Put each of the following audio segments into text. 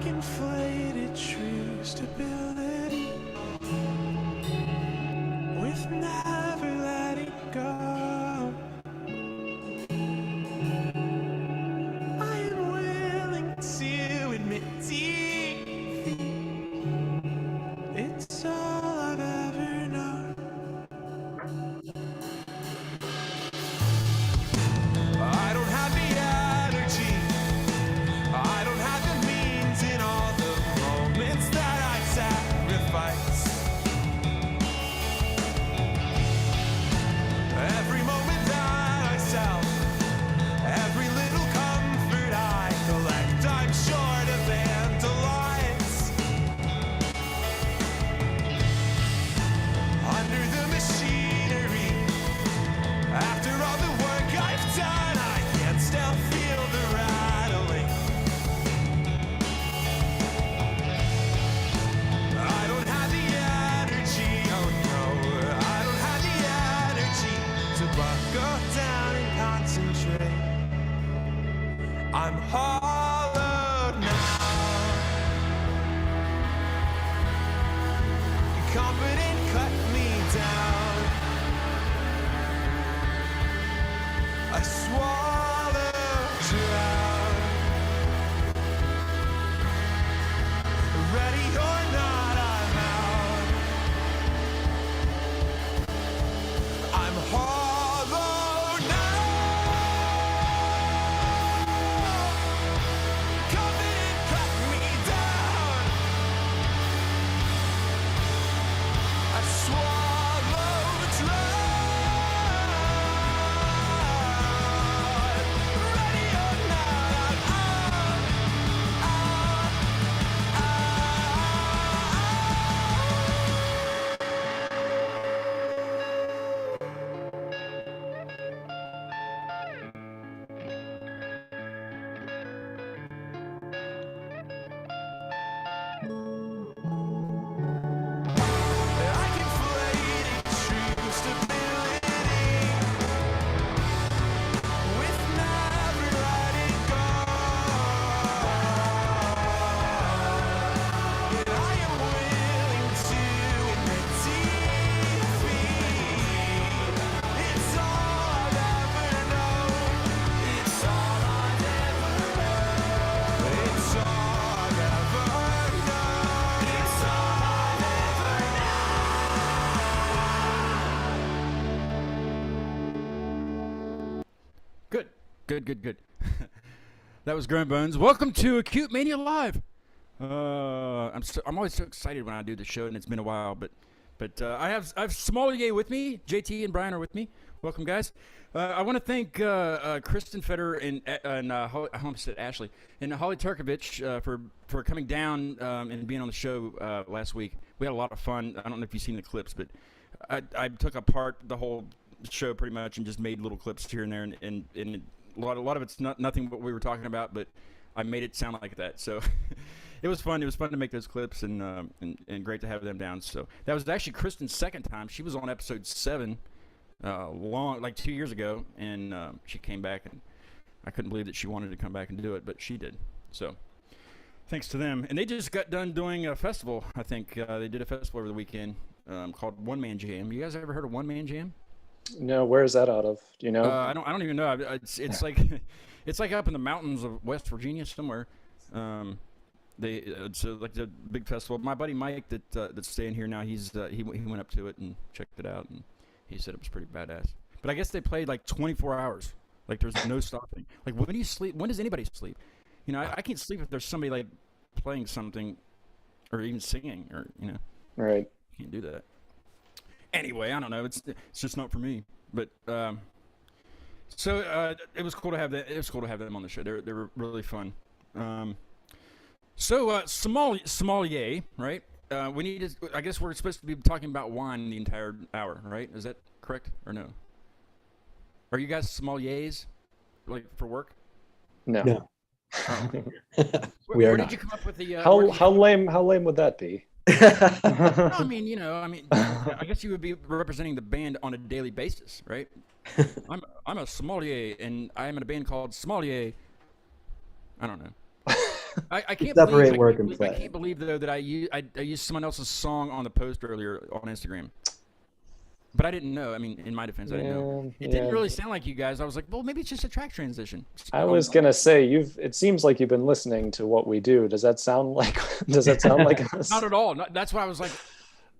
inflated true stability with never letting go. I am willing to admit defeat. It's all I've ever known. I don't have the energy. I don't have the means in all the moments that I sacrifice. Every moment that I sell, every little comfort I collect, I'm short of dandelions. Under the machinery, after all the work I've done, I can still feel the rattling. I don't have the energy, oh no, I don't have the energy to buckle down and concentrate. I'm hollowed now. Confident cut me down. I swallow, drown. Ready or not, I'm out. I'm hollow now. Confident cut me down. I swallow, drown. Ready or not, I'm I can inflated true stability with never letting go. And I am willing to admit defeat. It's all I've ever known. It's all I've ever known. It's all I've ever known. It's all I've ever Good, good, good, good. That was Grown Bones. Welcome to Acute Mania Live. I'm always so excited when I do the show, and it's been a while, but I have Sommelier with me. JT and Brian are with me. Welcome, guys. I want to thank Kristen Feder and I almost said Ashley and Holly Turkovich for coming down and being on the show last week. We had a lot of fun. I don't know if you've seen the clips, but I took apart the whole show pretty much and just made little clips here and there, and a lot of it's nothing what we were talking about, but I made it sound like that. So it was fun. It was fun to make those clips, and great to have them down. So that was actually Kristen's second time. She was on episode 7, like 2 years ago, and she came back, and I couldn't believe that she wanted to come back and do it, but she did. So thanks to them. And they just got done doing a festival. I think they did a festival over the weekend called One Man Jam. You guys ever heard of One Man Jam? No, where is that out of? Do you know? I don't even know. It's like it's like up in the mountains of West Virginia somewhere. It's like a big festival. My buddy Mike that's staying here now, he went up to it and checked it out, and he said it was pretty badass. But I guess they played like 24 hours. Like there's no stopping. Like when do you sleep? When does anybody sleep? You know, I can't sleep if there's somebody like playing something or even singing, or Right. can't do that. Anyway, I don't know. It's just not for me. But so it was cool to have that. It was cool to have them on the show. They were really fun. Sommelier, right? We need to. I guess we're supposed to be talking about wine the entire hour, right? Is that correct or no? Are you guys sommeliers, like for work? No. No. Oh. We are Where not. did you come up with the? How lame would that be? No, I mean, I guess you would be representing the band on a daily basis, right? I'm a sommelier, and I am in a band called Sommelier. I don't know. I can't Separate believe work and I play. can't believe though that I used someone else's song on the post earlier on Instagram. But I didn't know. I mean, in my defense, I didn't know. It didn't really sound like you guys. I was like, well, maybe it's just a track transition. I was gonna say it seems like you've been listening to what we do. Does that sound like us? Not at all. That's why I was like,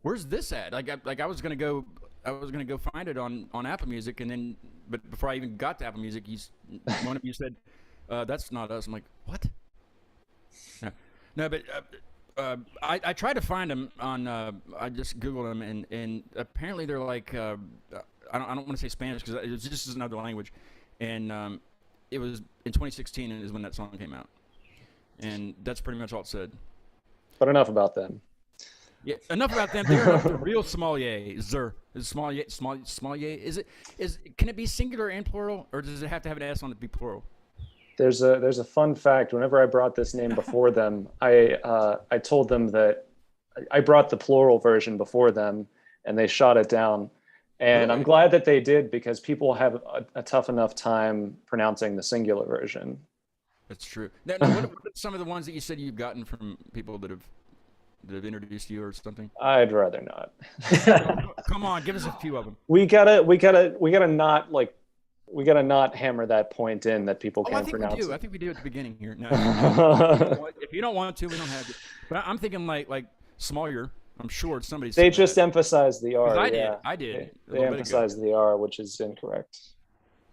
where's this at? I was gonna go find it on Apple Music, and then but before I even got to Apple Music, one of you said, that's not us. I'm like, what? No, but I tried to find them on. I just googled them, and apparently they're like I don't want to say Spanish because it's just another language, and it was in 2016 is when that song came out, and that's pretty much all it said. But enough about them. Yeah, enough about them. They're not the real sommelier. Sommelier. Can it be singular and plural, or does it have to have an S on it to be plural? There's a fun fact. Whenever I brought this name before them, I told them that I brought the plural version before them, and they shot it down. And I'm glad that they did, because people have a tough enough time pronouncing the singular version. That's true. Now, what are some of the ones that you said you've gotten from people that have introduced you or something? I'd rather not. Come on, give us a few of them. We gotta not hammer that point in that people can't pronounce. We do. I think we do at the beginning here. No, if you don't want to, we don't have to. But I'm thinking like Sommelier. I'm sure it's somebody. They just emphasize the R. I did. They emphasize the R, which is incorrect.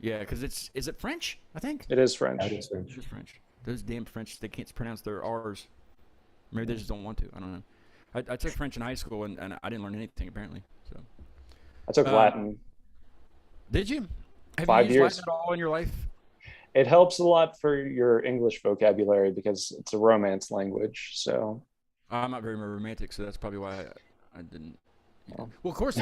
Yeah, because is it French? I think it is French. It is French. It's French. Those damn French, they can't pronounce their R's. Maybe they just don't want to. I don't know. I took French in high school, and I didn't learn anything apparently. So I took Latin. Did you? Have 5 you used years. Latin at all in your life? It helps a lot for your English vocabulary because it's a Romance language. So I'm not very romantic, so that's probably why I didn't. Well, of course,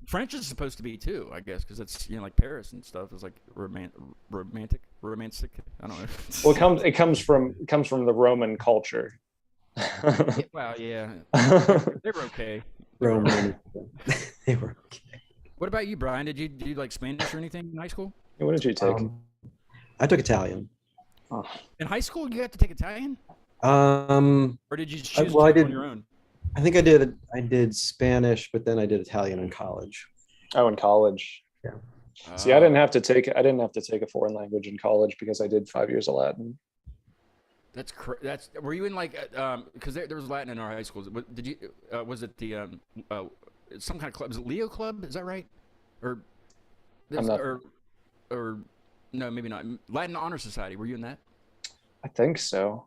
French is supposed to be too, I guess, because it's like Paris and stuff. It's like romantic. I don't know. Well, it comes from the Roman culture. Well, yeah, they were okay. Roman. They were okay. What about you, Brian? Did you like Spanish or anything in high school? What did you take? I took Italian. In high school, you had to take Italian, or did you choose I on did. your own? I think I did Spanish, but then I did Italian in college. Oh, in college. Yeah. See, I didn't have to take a foreign language in college because I did 5 years of Latin. That's were you in like because there was Latin in our high schools. Did you was it the some kind of club? Was it Leo Club? Is that right? Or or no, maybe not. Latin Honor Society. Were you in that? I think so.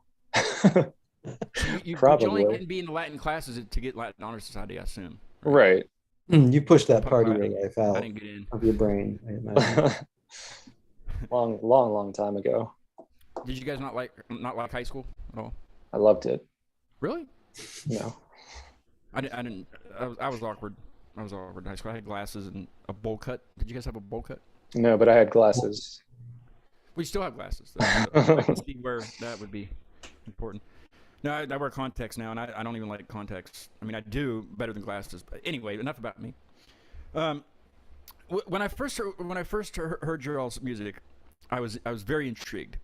You Probably. only can be in the Latin classes to get Latin Honor Society, I assume. Right. You pushed that part of your life I out didn't get in. of your brain. I imagine. long time ago. Did you guys not like high school at all? I loved it. Really? No. I didn't. I was awkward. I was awkward in high school. I had glasses and a bowl cut. Did you guys have a bowl cut? No, but I had glasses. We still have glasses. I can see where that would be important. No, I wear contacts now, and I don't even like contacts. I mean, I do better than glasses. But anyway, enough about me. When I first heard your all's music, I was very intrigued.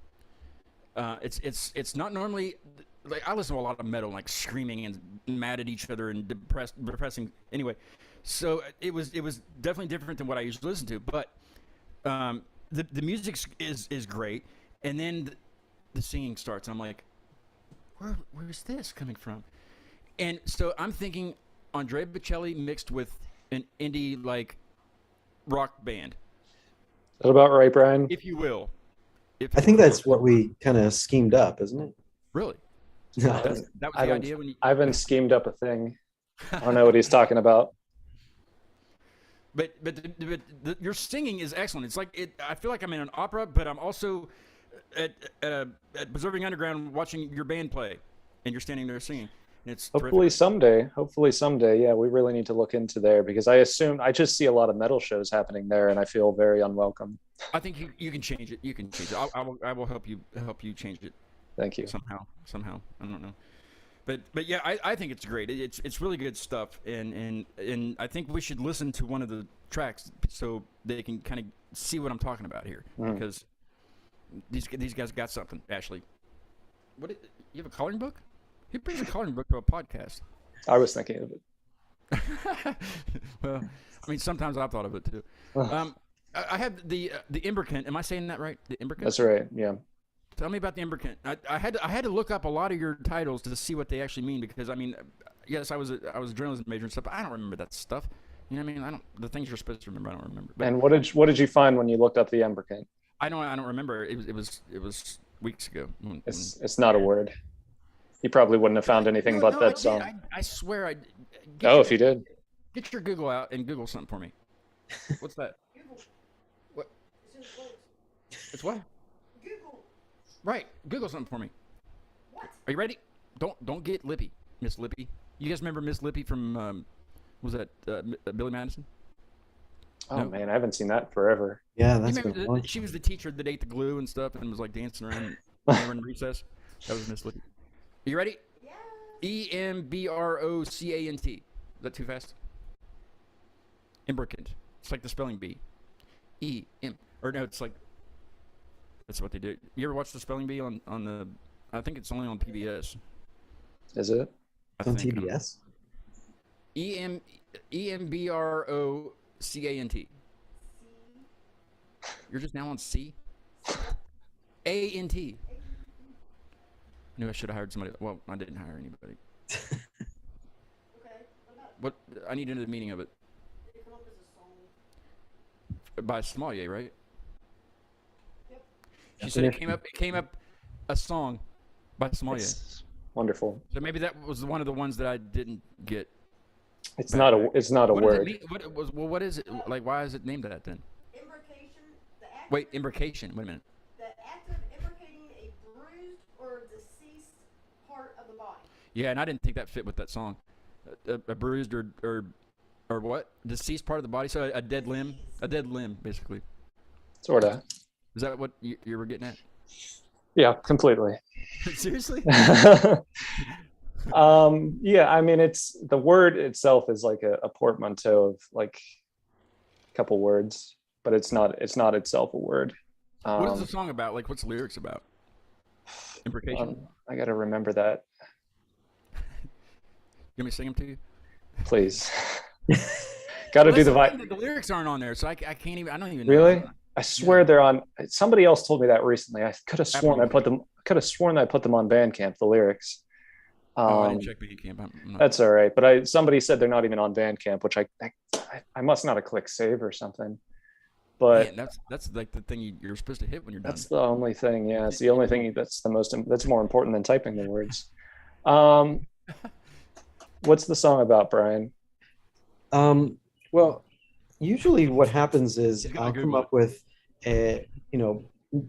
It's not normally like I listen to a lot of metal, like screaming and mad at each other and depressing. Anyway, so it was definitely different than what I usually listen to. But the music is great, and then the singing starts. And I'm like, where's this coming from? And so I'm thinking Andrea Bocelli mixed with an indie like rock band. Is that about right, Brian? If you will. I think that's what we kind of schemed up, isn't it? Really? No. That was the idea when you... I haven't schemed up a thing. I don't know what he's talking about. But your singing is excellent. It's like I feel like I'm in an opera, but I'm also at Preserving Underground watching your band play, and you're standing there singing. And it's Hopefully someday. Yeah, we really need to look into there because I just see a lot of metal shows happening there, and I feel very unwelcome. I think you can change it. You can change it. I will help you change it. Thank you. Somehow. I don't know. But yeah, I think it's great. It's really good stuff, and I think we should listen to one of the tracks so they can kind of see what I'm talking about here because these guys got something. Ashley, You have a coloring book? Who brings a coloring book to a podcast? I was thinking of it. Well, I mean, sometimes I've thought of it too. I have the imbricant. Am I saying that right? The imbricant. That's right. Yeah. Tell me about the imbricant. I had to look up a lot of your titles to see what they actually mean because I mean, yes, I was a journalism major and stuff, but I don't remember that stuff. You know what I mean? I don't the things you're supposed to remember. I don't remember. But And what did you find when you looked up the imbricant? I don't remember. It was weeks ago. It's not a word. You probably wouldn't have found anything but that song. I swear I. If you did. Get your Google out and Google something for me. What's that? What? It's what? Google. Right. Google something for me. What? Are you ready? Don't get Lippy, Miss Lippy. You guys remember Miss Lippy from was that Billy Madison? Oh No? man, I haven't seen that forever. Yeah, You that's remember been long. she was the teacher that ate the glue and stuff and was like dancing around in recess. That was Miss Lippy. Are you ready? Yeah. Embrocant. Is that too fast? Imbricant. It's like the spelling bee. Or no, it's like that's what they do. You ever watch the spelling bee on the? I think it's only on PBS. Is it? It's on TBS. Embrocant. You're just now on C. ANT. I knew I should have hired somebody. Well, I didn't hire anybody. Okay. What about What I need to know the meaning of it. did it come up as a song? By Sommelier, right? Yep. She said it came up a song by Sommelier. It's wonderful. So maybe that was one of the ones that I didn't get. It's not a What does word. it mean? What is it? Like, why is it named that then? Imbrication. The act. Wait, imbrication. Wait a minute. The act of imbricating a bruised or deceased part of the body. Yeah, and I didn't think that fit with that song. A bruised or what? Deceased part of the body. So a dead limb. A dead limb, basically. Sorta. Is that what you were getting at? Yeah, completely. Seriously? Yeah, I mean, it's the word itself is like a portmanteau of like a couple words, but it's not itself a word. What is the song about? Like, what's the lyrics about? Imbrication? I gotta remember that, You want me to sing them to you? please. Gotta do the The lyrics aren't on there, so I can't even. I don't even know. Really? I swear they're on. Somebody else told me that recently. I could have sworn I put them. Could have sworn I put them on Bandcamp. The lyrics. I didn't check Bandcamp. I'm not. That's all right. But somebody said they're not even on Bandcamp, which I must not have clicked save or something. But Man, that's like the thing you're supposed to hit when you're done. that's the only thing. Yeah, it's the only thing that's more important than typing the words. What's the song about, Brian? Well, usually what happens is He's gonna I'll come Google up with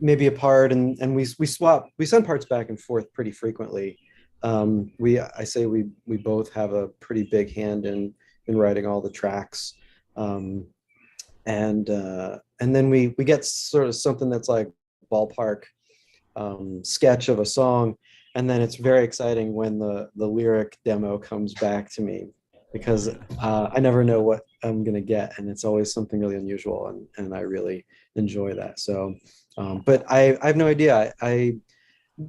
maybe a part and we send parts back and forth pretty frequently. I say we both have a pretty big hand in writing all the tracks. And then we get sort of something that's like ballpark sketch of a song. And then it's very exciting when the lyric demo comes back to me because I never know what I'm going to get. And it's always something really unusual. And I really enjoy that. So, but I have no idea. I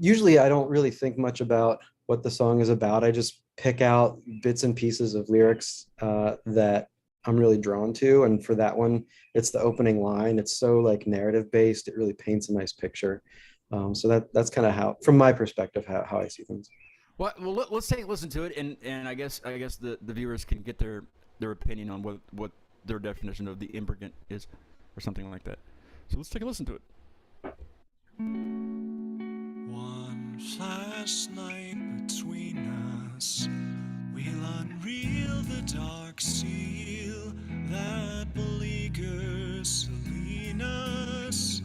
usually don't really think much about what the song is about. I just pick out bits and pieces of lyrics that I'm really drawn to. And for that one, it's the opening line. It's so like narrative based. It really paints a nice picture. So that's kind of how, from my perspective, how I see things. Well, let's take a listen to it, and I guess the viewers can get their opinion on what their definition of the imbricant is, or something like that. So let's take a listen to it. One flash night between us, we'll unreel the dark seal that beleaguers Salinas.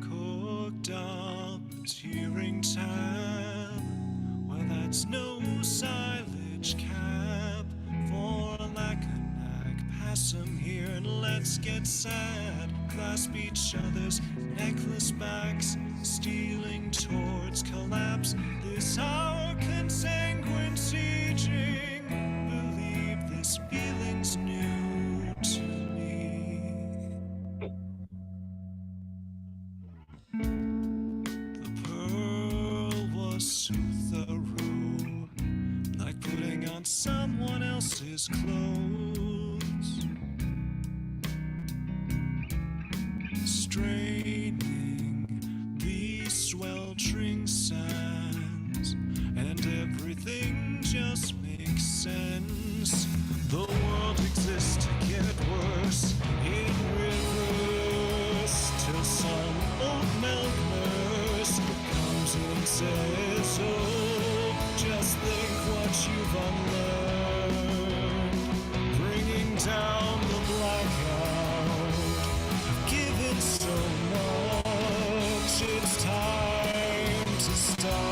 Cooked up a tearing tab, well, that's no silage cap for a lack pass 'em here and let's get sad. Clasp each other's necklace backs, stealing towards collapse. This hour consanguine sieging, believe this feeling's new to me. The pearl was on someone else's clothes, straining these sweltering sands, and everything just makes sense. The world exists to get worse in reverse, till some old milk nurse comes in and says, oh, just think what you've unlearned, bringing down the blackout. Given so much, it's time to stop.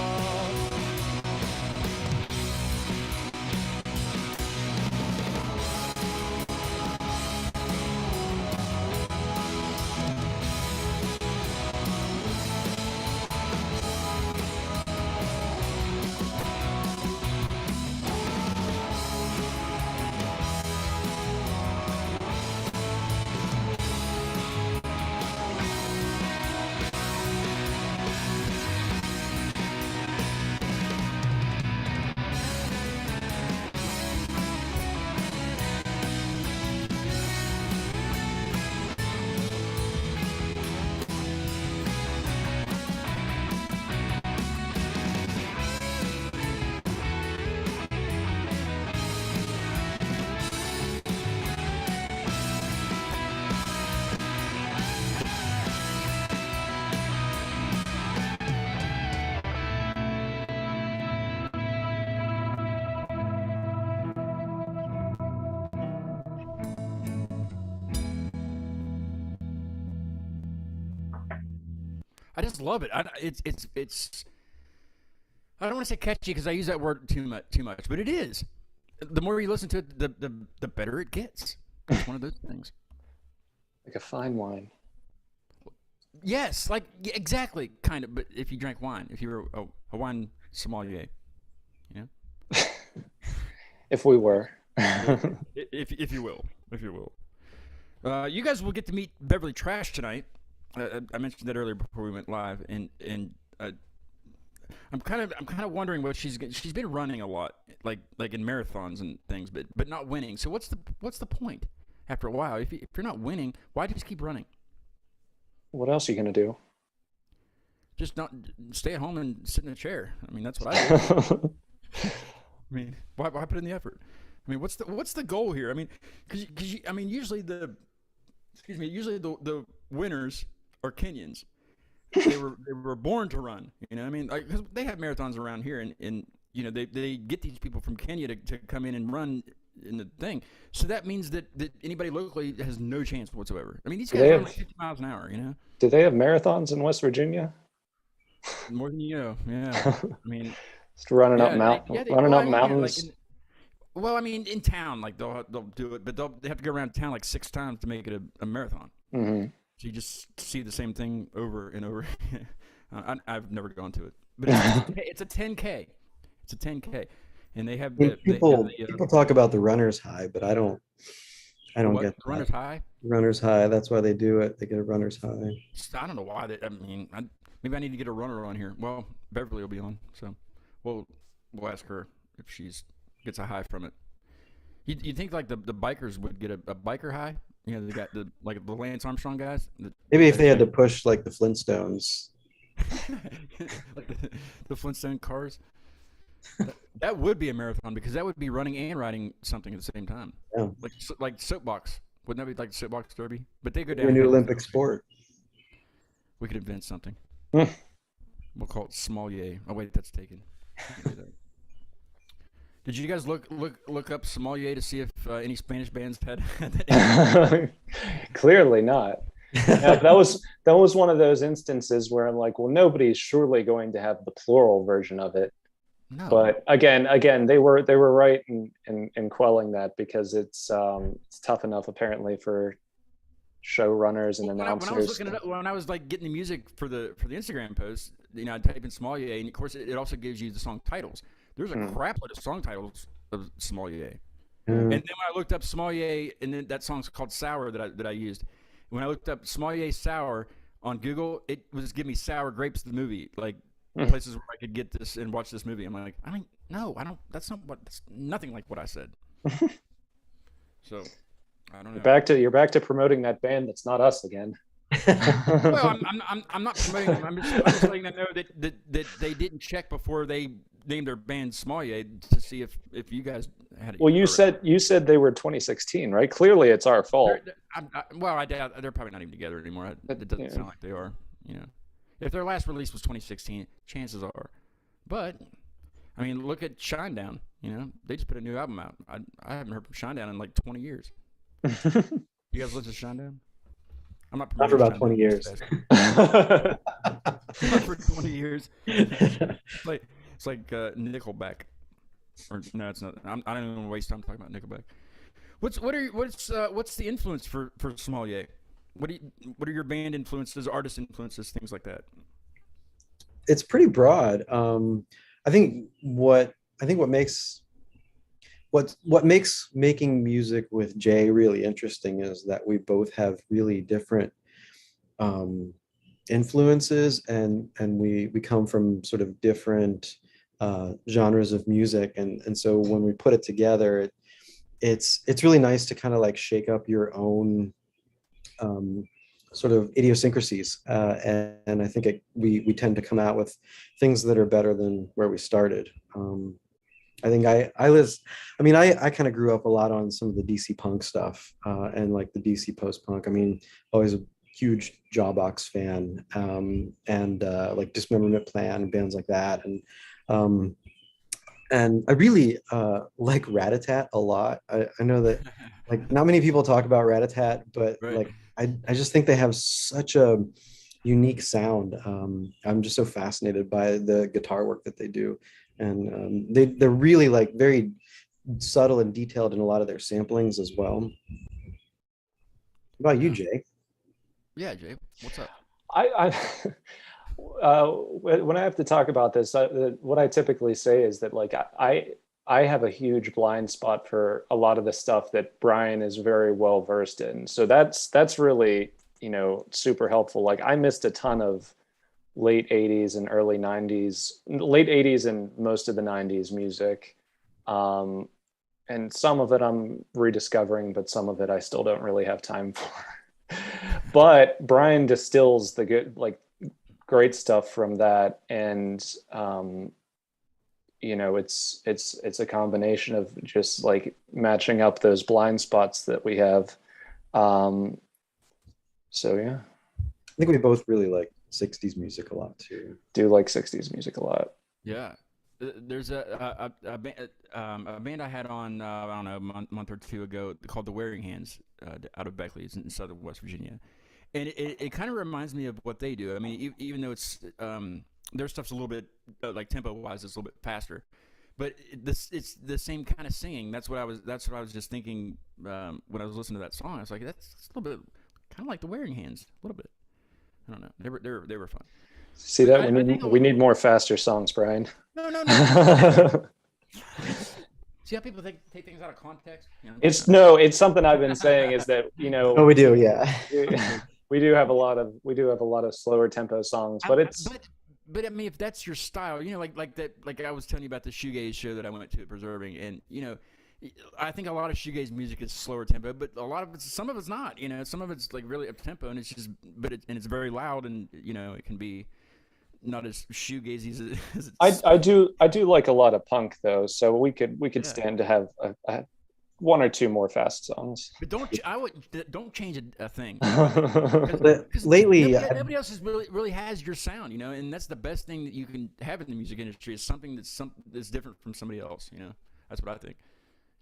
I just love it. It's. I don't want to say catchy because I use that word too much, but it is. The more you listen to it, the better it gets. It's one of those things. Like a fine wine. Yes, like exactly, kind of. But if you drank wine, if you were a wine sommelier, you know. If we were. if you will, you guys will get to meet Beverly Trash tonight. I mentioned that earlier before we went live, and I'm kind of wondering what she's been running a lot, like in marathons and things, but not winning. So what's the point after a while? If you're not winning, why do you just keep running? What else are you gonna do? Just not stay at home and sit in a chair. I mean, that's what I do. I mean, why put in the effort? I mean, what's the goal here? I mean, because usually the winners are Kenyans. They were born to run. You know, I mean, because they have marathons around here, and you know they get these people from Kenya to come in and run in the thing. So that means that anybody locally has no chance whatsoever. I mean, these guys run like 50 miles an hour. You know. Do they have marathons in West Virginia? More than you know. Yeah. I mean. Just running up Yeah, mountains. well, I mean, in town, like they'll do it, but they have to go around town like 6 times to make it a marathon. Mm-hmm. So you just see the same thing over and over. I've never gone to it, but it's a 10K. It's a 10K, and they have people talk about the runner's high, but I don't get runner's high. Runner's high. That's why they do it. They get a runner's high. I don't know why. Maybe I need to get a runner on here. Well, Beverly will be on, so we'll ask her if she's gets a high from it. You think like the bikers would get a biker high? You know, they got the Lance Armstrong guys. Maybe if they had to push like the Flintstones, like the Flintstone cars. That would be a marathon because that would be running and riding something at the same time. Yeah. Like soapbox. Wouldn't that be like the soapbox derby? But they go down. A new Olympic sport. We could invent something. We'll call it Sommelier. Oh wait, that's taken. Did you guys look up Sommelier to see if any Spanish bands had? Clearly not. Yeah, that was one of those instances where I'm like, well, nobody's surely going to have the plural version of it. No. But again, they were right in quelling that because it's tough enough apparently for showrunners and announcers. When I was looking it up, when I was like getting the music for the Instagram post, you know, I type in Sommelier, and of course it also gives you the song titles. There's a crap load of song titles of Sommelier. And then when I looked up Sommelier, and then that song's called Sour that I used. When I looked up Sommelier Sour on Google, it was giving me Sour Grapes the movie, like places where I could get this and watch this movie. I'm like, I mean, No, I don't. That's not what. That's nothing like what I said. So I don't know. You're back to promoting that band that's not us again. Well, I'm not promoting them. I'm just letting them know that they didn't check before they named their band Sommelier to see if you guys had it. Well, correct. you said they were 2016, right? Clearly, it's our fault. Well, I doubt they're probably not even together anymore. It doesn't Yeah. sound like they are. You know, if their last release was 2016, chances are. But I mean, look at Shinedown. You know, they just put a new album out. I haven't heard from Shinedown in like 20 years. You guys listen to Shinedown? I'm not Not for promoting about 20 years. Shinedown. Not for 20 years. It's like Nickelback. Or no, it's not. I don't even want to waste time talking about Nickelback. What's the influence for Sommelier? What are your band influences, artist influences, things like that? It's pretty broad. I think what makes making music with Jay really interesting is that we both have really different influences, and we come from sort of different genres of music, and so when we put it together, it's really nice to kind of like shake up your own sort of idiosyncrasies, and I think we tend to come out with things that are better than where we started. I think I kind of grew up a lot on some of the DC punk stuff, and like the DC post punk. I mean, always a huge Jawbox fan, and like Dismemberment Plan and bands like that, and I really like Rat-a-Tat a lot. I know that like not many people talk about Rat-a-Tat, but Right. like I just think they have such a unique sound. I'm just so fascinated by the guitar work that they do, and they're really like very subtle and detailed in a lot of their samplings as well. What about you, Yeah. Jay? Yeah, Jay. What's up? I when I have to talk about this, what I typically say is that like I have a huge blind spot for a lot of the stuff that Brian is very well versed in. So that's really, super helpful. Like I missed a ton of late 80s and early 90s, late 80s and most of the 90s music. Um, and some of it I'm rediscovering, but some of it I still don't really have time for. But Brian distills the good, like great stuff from that, and it's a combination of just like matching up those blind spots that we have. Um, so yeah, I think we both really like 60s music a lot too. do like 60s music a lot. Yeah. There's a band I had on I don't know month or two ago called the Wearing Hands out of Beckley, it's in southern West Virginia, and it kind of reminds me of what they do. I mean, even though it's their stuff's a little bit like tempo wise, it's a little bit faster, but it's the same kind of singing. That's what I was just thinking when I was listening to that song. I was like, that's a little bit kind of like the Wearing Hands, a little bit. I don't know. They were fun. See But that I think we need more faster songs, Brian. no. See how people take things out of context? You know? It's something I've been saying is that Oh, we do, yeah. we do have a lot of slower tempo songs, but But I mean, if that's your style, like that, like I was telling you about the shoegaze show that I went to at Preserving, and I think a lot of shoegaze music is slower tempo, but some of it's not. Some of it's like really up tempo, and it's just, and it's very loud, and it can be not as shoegazy as it's. I do like a lot of punk though, so we could stand to have one or two more fast songs. But don't change a thing. But 'Cause lately, nobody else really has your sound, and that's the best thing that you can have in the music industry is something that's different from somebody else. That's what I think.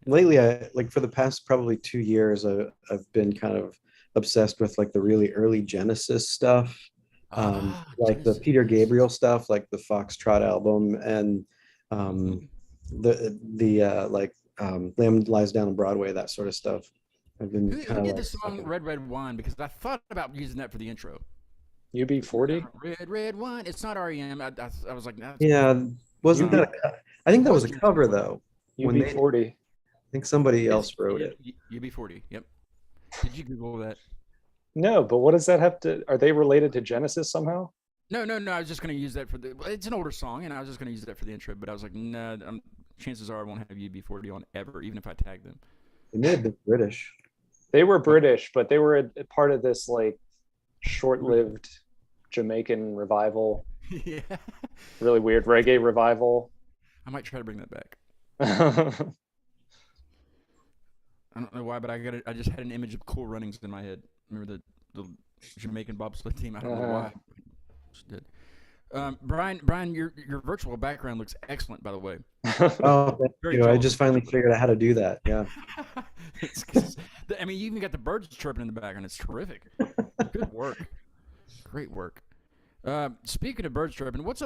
lately, like for the past probably 2 years, I've been kind of obsessed with like the really early Genesis stuff, like the Genesis. Peter Gabriel stuff, like the Foxtrot album, and the like Lamb Lies Down on Broadway, that sort of stuff. I've been Who kind of did like the song "Red Red Wine"? Because I thought about using that for the intro. UB40. Red Red Wine. It's not REM. I was like, nah, yeah, wasn't that? I think that was a cover though. When they, I UB40. think somebody else wrote it. UB40. Yep. Did you Google that? No, but what does that have to? Are they related to Genesis somehow? No, no, no. I was just gonna use that for the. It's an older song, and I was just gonna use that for the intro. But I was like, nah. Chances are I won't have UB40 on ever, even if I tag them. They may have been British. They were British, but they were a part of this like short-lived Jamaican revival, Yeah. really weird reggae revival. I might try to bring that back. Yeah, I don't know why, but I just had an image of Cool Runnings in my head. Remember the Jamaican bobsled team? I don't know why. Just did. Brian, your virtual background looks excellent, by the way. Oh, thank Very you. I jealous. just finally figured out how to do that. Yeah. I mean, you even got the birds chirping in the background. It's terrific. Good work. Great work. Speaking of birds chirping, what's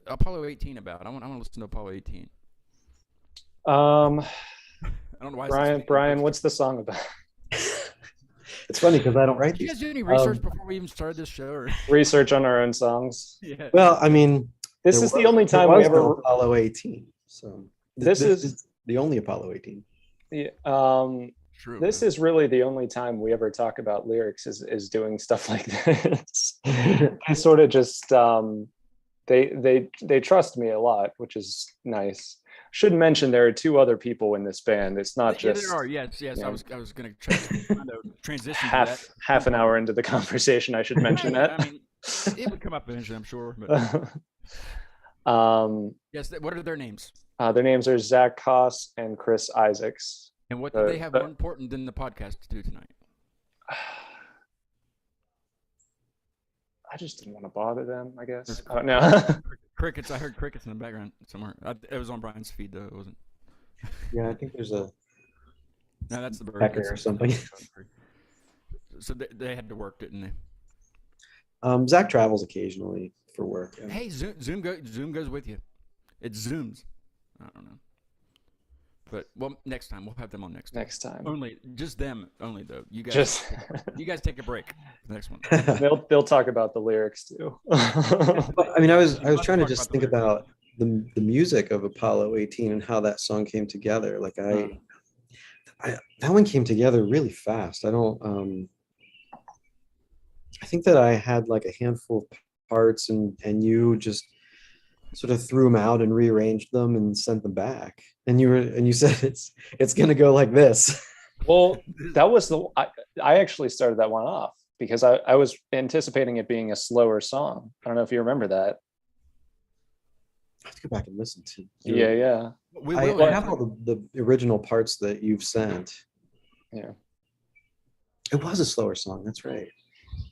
Apollo 18 about? I want to listen to Apollo 18. I don't know why. Brian, what's the song about? It's funny because I don't write Did you these. guys do any research before we even started this show? Or? Research on our own songs. Yeah. Well, I mean, This there is the was- only there time we was ever. no Apollo 18. So This is- the only Apollo 18. Yeah, True. this is really the only time we ever talk about lyrics is doing stuff like this. I sort of just they trust me a lot, which is nice. Should mention there are two other people in this band. It's not Yeah, just there are. Yes. yeah. I was going to try to kind of transition to that. half an hour into the conversation. I should mention Yeah, that. I mean, it would come up eventually, I'm sure. But yes, what are their names? Their names are Zach Koss and Chris Isaacs. And what do they have more important than the podcast to do tonight? I just didn't want to bother them, I guess. Oh, no. Crickets. I heard crickets in the background somewhere. It was on Brian's feed, though. It wasn't. Yeah, I think there's a No, that's the bird. pecker That's or something. So they had to work, didn't they? Zach travels occasionally for work. Yeah. Hey, Zoom goes with you. It zooms. I don't know. But next time we'll have them on next time. Next time. Only just them only though. You guys Just you guys take a break. The next one. they'll talk about the lyrics too. But, I mean, I was Let's trying to talk just about the think about the music of Apollo 18 and how that song came together. Like I that one came together really fast. I don't I think that I had like a handful of parts and you just sort of threw them out and rearranged them and sent them back. And you said it's gonna go like this. Well, that was I actually started that one off because I was anticipating it being a slower song. I don't know if you remember that. I have to go back and listen to. Yeah. We I will. have all the original parts that you've sent. Yeah. It was a slower song. That's right.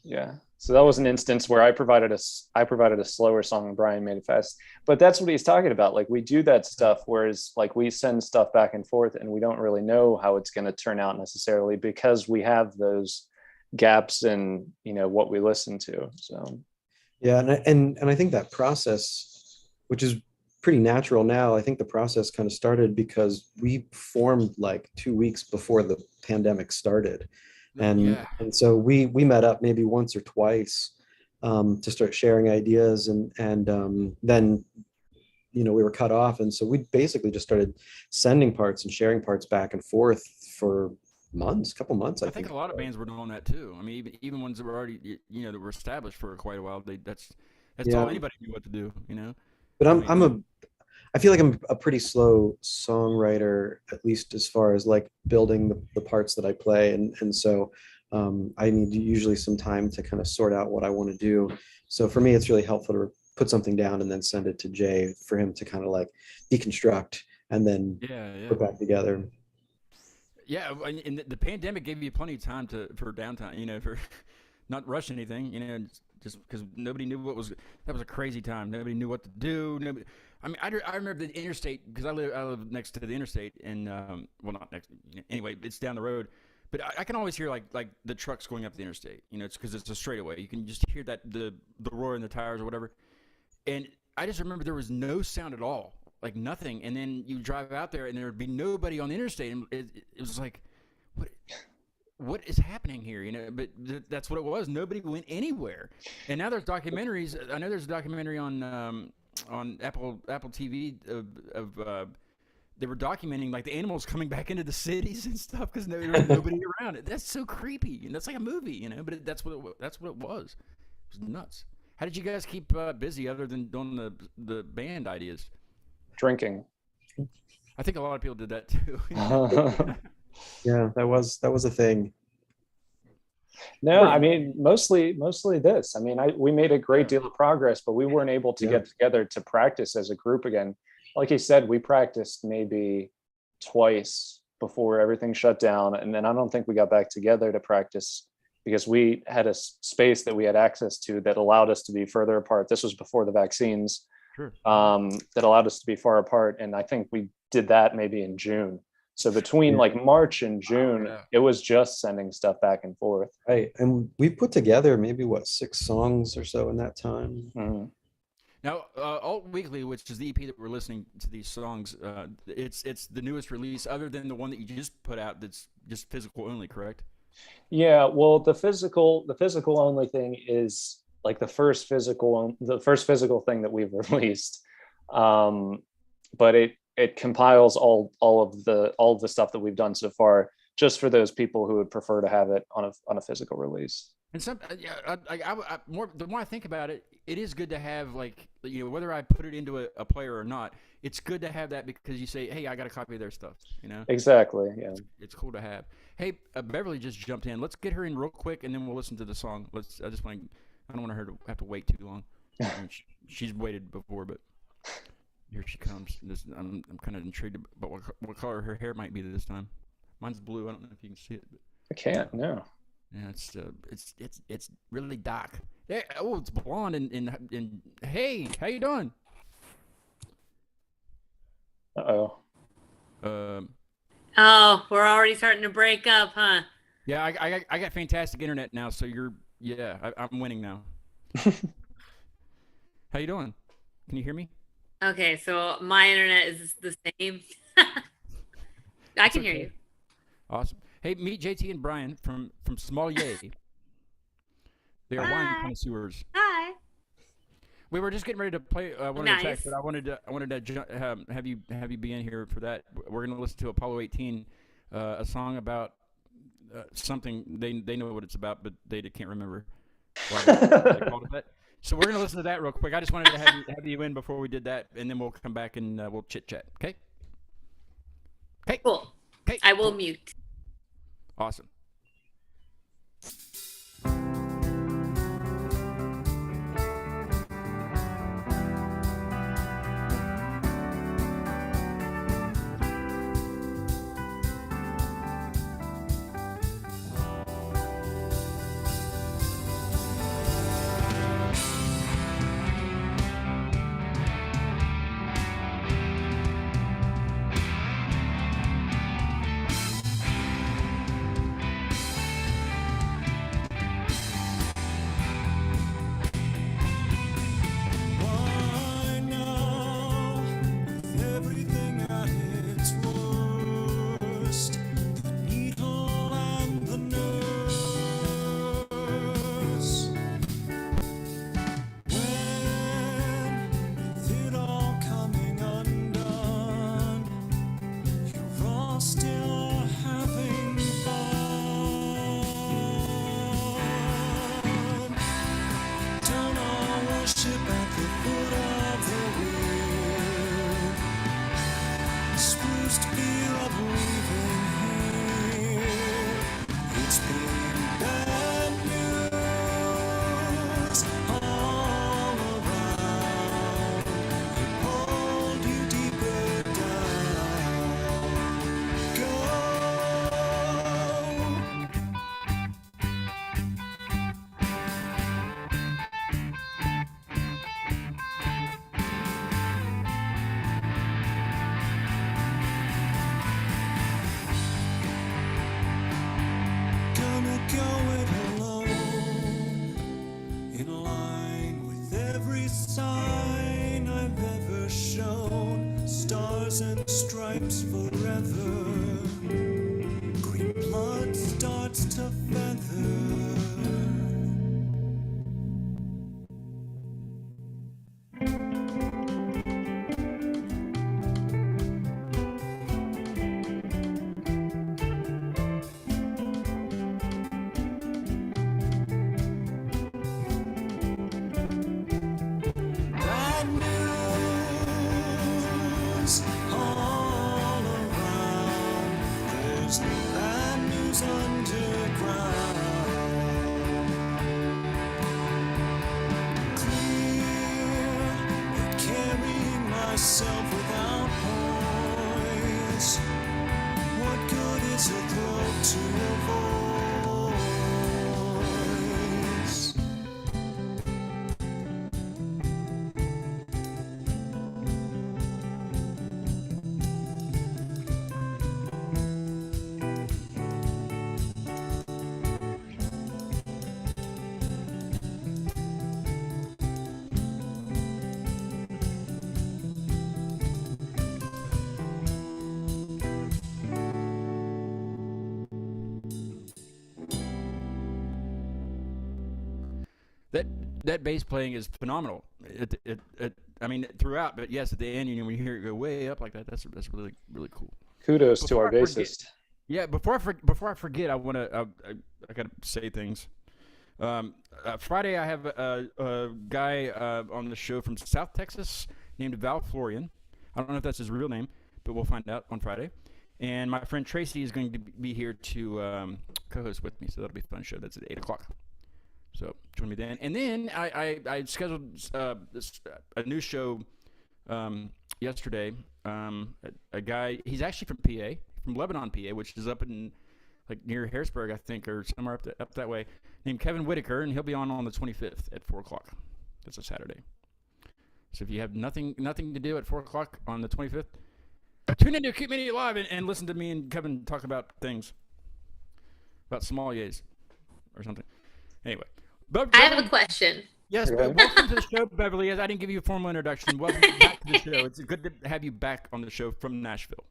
Yeah. So that was an instance where I provided a slower song and Brian made it fast. But that's what he's talking about. Like we do that stuff, whereas like we send stuff back and forth and we don't really know how it's going to turn out necessarily because we have those gaps in, what we listen to. So Yeah, and I think that process, which is pretty natural now, I think the process kind of started because we formed like 2 weeks before the pandemic started. And so we met up maybe once or twice to start sharing ideas and then we were cut off, and so we basically just started sending parts and sharing parts back and forth for couple months. I think a lot of bands were doing that too. I mean, even ones that were already that were established for quite a while. That's all anybody knew what to do. But I feel like I'm a pretty slow songwriter, at least as far as like building the parts that I play. And so I need usually some time to kind of sort out what I want to do. So for me, it's really helpful to put something down and then send it to Jay for him to kind of like deconstruct and then put back together. Yeah, and the pandemic gave you plenty of time for downtime, for not rush anything, just because nobody knew that was a crazy time. Nobody knew what to do. I remember the interstate because I live next to the interstate and not next. Anyway, it's down the road, but I can always hear like the trucks going up the interstate. It's because it's a straightaway. You can just hear that the roar in the tires or whatever. And I just remember there was no sound at all, like nothing. And then you drive out there and there would be nobody on the interstate, and it was like, what is happening here? But that's what it was. Nobody went anywhere. And now there's documentaries. I know there's a documentary on Apple TV of they were documenting like the animals coming back into the cities and stuff because there was nobody around. That's so creepy, and that's like a movie, But that's what it was. It was nuts. How did you guys keep busy other than doing the band ideas? Drinking. I think a lot of people did that too. Yeah, that was a thing. No, I mean mostly this. I mean, we made a great deal of progress, but we weren't able to Yeah. get together to practice as a group again. Like you said, we practiced maybe twice before everything shut down, and then I don't think we got back together to practice because we had a space that we had access to that allowed us to be further apart. This was before the vaccines. Sure. That allowed us to be far apart, and I think we did that maybe in June. So between like March and June, yeah. it was just sending stuff back and forth. Right. And we put together maybe 6 songs or so in that time. Mhm. Now, Alt Weekly, which is the EP that we're listening to these songs, it's the newest release, other than the one that you just put out. That's just physical only, correct? Yeah, well, the physical only thing is like the first physical thing that we've released. But it compiles all of the stuff that we've done so far, just for those people who would prefer to have it on a physical release. And some, yeah, the more I think about it, it is good to have, like, you know, whether I put it into a player or not, it's good to have that because you say, hey, I got a copy of their stuff, you know? Exactly. Yeah. It's cool to have. Hey, Beverly just jumped in. Let's get her in real quick, and then we'll listen to the song. I don't want her to have to wait too long. She's waited before, but here she comes. I'm kind of intrigued about what color her hair might be this time. Mine's blue. I don't know if you can see it. But I can't. No. yeah, it's really dark. Hey, oh, it's blonde and hey, how you doing? Uh-oh. Oh, we're already starting to break up, huh? Yeah, I got fantastic internet now, so I'm winning now. How you doing? Can you hear me? Okay, so my internet is the same. I can hear you. Awesome. Hey, meet JT and Brian from Sommelier. They are wine Hi. connoisseurs. Hi. We were just getting ready to play one of the Nice. tracks, but I wanted to have you be in here for that. We're going to listen to Apollo 18, a song about something they know what it's about, but they can't remember what they called it. But, so we're going to listen to that real quick. I just wanted to have you in before we did that, and then we'll come back and we'll chit chat. Okay. Okay. Cool. Okay. I will mute. Awesome. myself without poise. What good is a throat to a voice? That bass playing is phenomenal. I mean, throughout, but yes, at the end, when you hear it go way up like that, that's really really cool. Kudos to Before our I forget- bassist. Yeah, before I forget, I want to I gotta say things. Friday, I have a guy on the show from South Texas named Val Florian. I don't know if that's his real name, but we'll find out on Friday. And my friend Tracy is going to be here to co-host with me, so that'll be a fun show. That's at 8:00. So join me then. And then I scheduled a new show yesterday. A guy, he's actually from PA, from Lebanon, PA, which is up in like near Harrisburg, I think, or somewhere up that way, named Kevin Whitaker, and he'll be on the 25th at 4:00. That's a Saturday. So if you have nothing to do at 4:00 on the 25th, tune into Acute Media Live and listen to me and Kevin talk about things, about sommeliers or something. Anyway. I have a question. Yes, but welcome to the show, Beverly. I didn't give you a formal introduction. Welcome back to the show. It's good to have you back on the show from Nashville.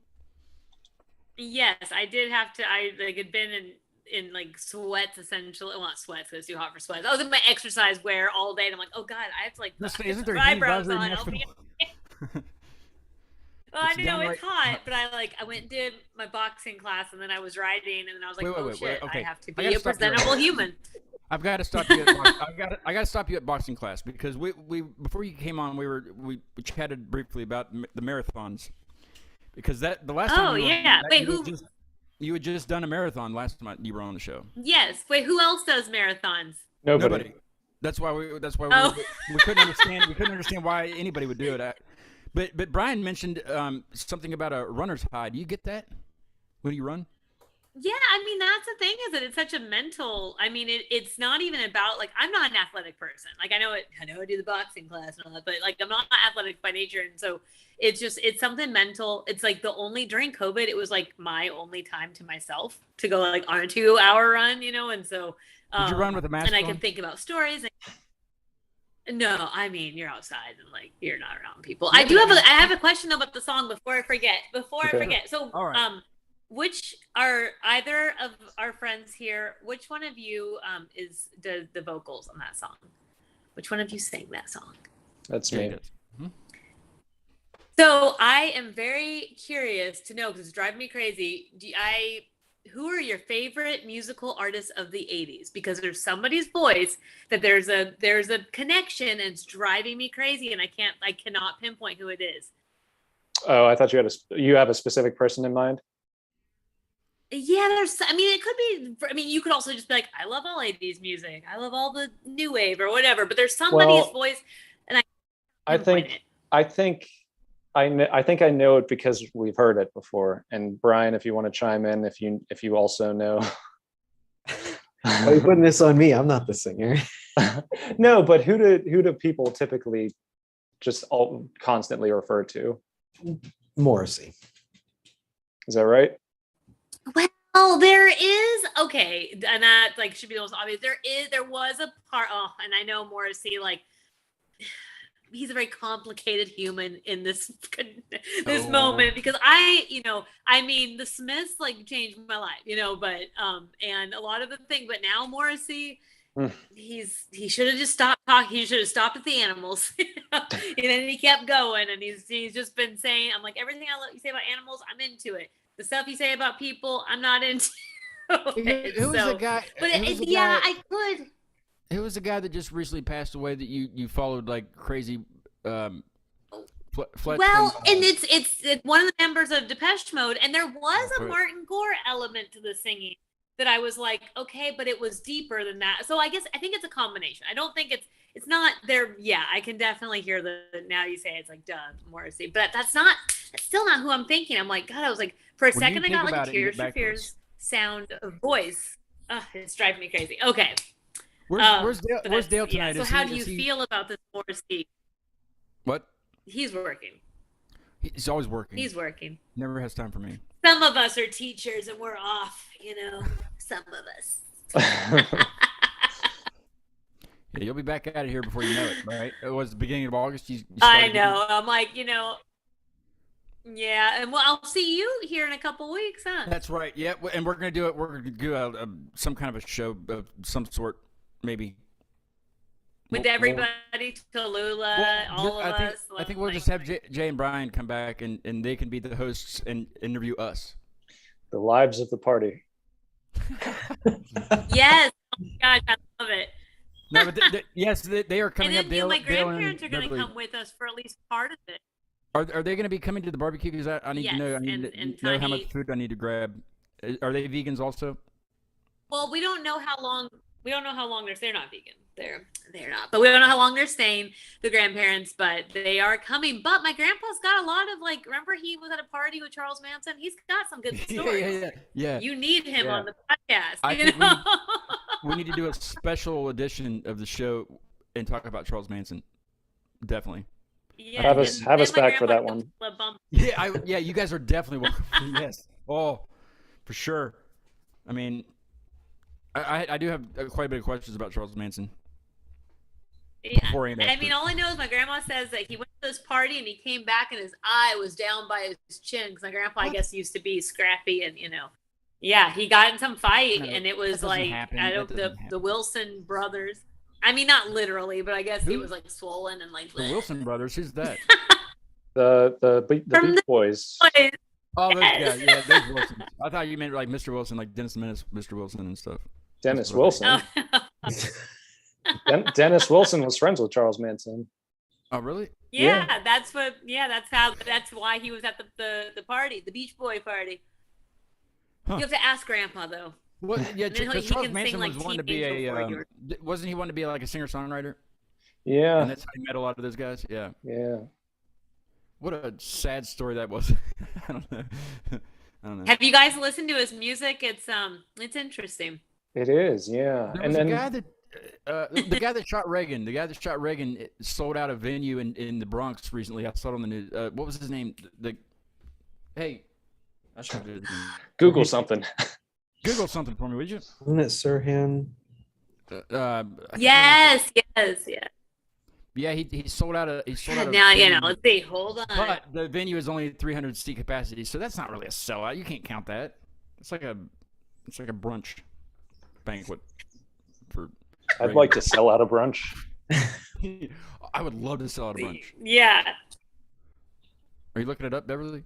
Yes, I did have to. I had been in like sweats essentially. Well, not sweats because it's too hot for sweats. I was in my exercise wear all day, and I'm like, oh god, I have to like Isn't there eyebrows heat on. advisory in Well, I know downright it's hot, but I went and did my boxing class, and then I was riding, and then I was like, Wait, okay. I have to I be gotta a stop you right presentable there. human. I've got to stop you. I got to stop you at boxing class because we before you came on we chatted briefly about the marathons because the last time. Oh yeah. Wait, you had just done a marathon last time you were on the show. Yes. Wait, who else does marathons? Nobody. That's why Oh. we couldn't understand. We couldn't understand why anybody would do it. But Brian mentioned something about a runner's high. Do you get that when you run? Yeah, I mean that's the thing is that it's such a mental. I mean, it's not even about like I'm not an athletic person. Like I know I do the boxing class and all that, but like I'm not athletic by nature, and so it's something mental. It's like during COVID, it was like my only time to myself to go like on a 2-hour run, and so. Did you run with a mask And I on? can think about stories. No, I mean you're outside and like you're not around people. I have a question about the song before I forget. So, All right. which are either of our friends here? Which one of you does the vocals on that song? Which one of you sang that song? That's Yeah, me. it is. Mhm. So I am very curious to know because it's driving me crazy. Who are your favorite musical artists of the 80s? Because there's somebody's voice that there's a connection and it's driving me crazy and I cannot pinpoint who it is. Oh, I thought you have a specific person in mind. Yeah, it could be, you could also just be like, I love all 80s music. I love all the new wave or whatever, but there's somebody's voice and I think I know it because we've heard it before. And Brian, if you want to chime in, if you also know. Why are you putting this on me? I'm not the singer. No, but who do people typically just all constantly refer to? Morrissey. Is that right? well, there is and that like should be the most obvious. There was a part. Oh, and I know Morrissey he's a very complicated human in this moment because the Smiths like changed my life, but and a lot of the thing, but now Morrissey, he should have just stopped talking. He should have stopped at the animals, and then he kept going, and he's just been saying, I'm like, everything you say about animals, I'm into it. The stuff you say about people, I'm not into. Who was the guy? I could. Who was the guy that just recently passed away that you followed like crazy? And it's one of the members of Depeche Mode, and there was a Right. Martin Gore element to the singing. that I was like, okay, but it was deeper than that. So I think it's a combination. I don't think it's not there. Yeah, I can definitely hear now you say it's like duh, Morrissey, but that's still not who I'm thinking. I'm like, God, I was like, for a When you second I think got like about a it, you Tears get for back to us. Fears sound of voice. It's driving me crazy. Okay. Where's Dale, but where's that's- Dale yeah, tonight? So Is how he- do you is he- feel about this Morrissey? What? He's working. He's always working. He's working. Never has time for me. Some of us are teachers and we're off, some of us. Yeah, you'll be back out of here before you know it, right? It was the beginning of August. You I started- know. I'm like, yeah. And well, I'll see you here in a couple weeks, huh? That's right. Yeah, and we're gonna do it. We're gonna do some kind of a show of some sort, maybe. With everybody, Tallulah, all of us. I think we'll just have Jay and Brian come back, and they can be the hosts and interview us. The lives of the party. Yes. Oh my gosh, I love it. No, but yes, they are coming And up. then Dale, my Dale and grandparents are going to Beverly. come with us for at least part of it. Are they going to be coming to the barbecue? Because I need to know. I Yes, need and to know how much Tiny- food I need to grab. Are they vegans also? Well, we don't know how long. We don't know how long they're not vegan. They're not. But we don't know how long they're staying. The grandparents, but they are coming. But my grandpa's got a lot of remember he was at a party with Charles Manson. He's got some good stories. Yeah. You need him Yeah. on the podcast. I You think know? we need to do a special edition of the show and talk about Charles Manson. Definitely. Yeah, Have us and have then us my back for that grandpa one. took a bump. Yeah, you guys are definitely welcome. Yes. Oh, for sure. I mean, I do have quite a bit of questions about Charles Manson. Yeah. Before and I after. mean, all I know is my grandma says that he went to this party and he came back and his eye was down by his chin because my grandpa, I guess, used to be scrappy and yeah, he got in some fight No, and it that was doesn't like happen. I That don't doesn't the happen. Wilson brothers. I mean, not literally, but I guess he Who? was like swollen and like The Wilson brothers. Who's that? The From Beach the- Boys. Oh, those Yes. guys. Yeah, those Wilsons. I thought you meant like Mr. Wilson, like Dennis the Menace, Mr. Wilson and stuff. Dennis That's what I- Wilson. Dennis Wilson was friends with Charles Manson. Oh, really? Yeah, that's why he was at the party, the Beach Boy party. Huh. You have to ask Grandpa though. Well, yeah, And then because he Charles can Manson sing, like, was wanting to be Teenage a. Before Wasn't he wanting to be like a singer-songwriter? Yeah, And that's how he met a lot of those guys. Yeah. yeah. What a sad story that was. I don't know. I don't know. Have you guys listened to his music? It's interesting. It is, yeah. There And was then a guy that. The guy that shot Reagan. The guy that shot Reagan sold out a venue in the Bronx recently. I saw it on the news. What was his name? Hey, I should do it again. Google something. Google something for me, would you? Isn't it Sirhan? I can't remember. Yes. Yeah, he sold out a. He sold out a Now venue, let's see. Hold on. But the venue is only 300 seat capacity, so that's not really a sellout. You can't count that. It's like a brunch banquet for. I'd like to sell out a brunch. I would love to sell out a brunch. Yeah. Are you looking it up, Beverly?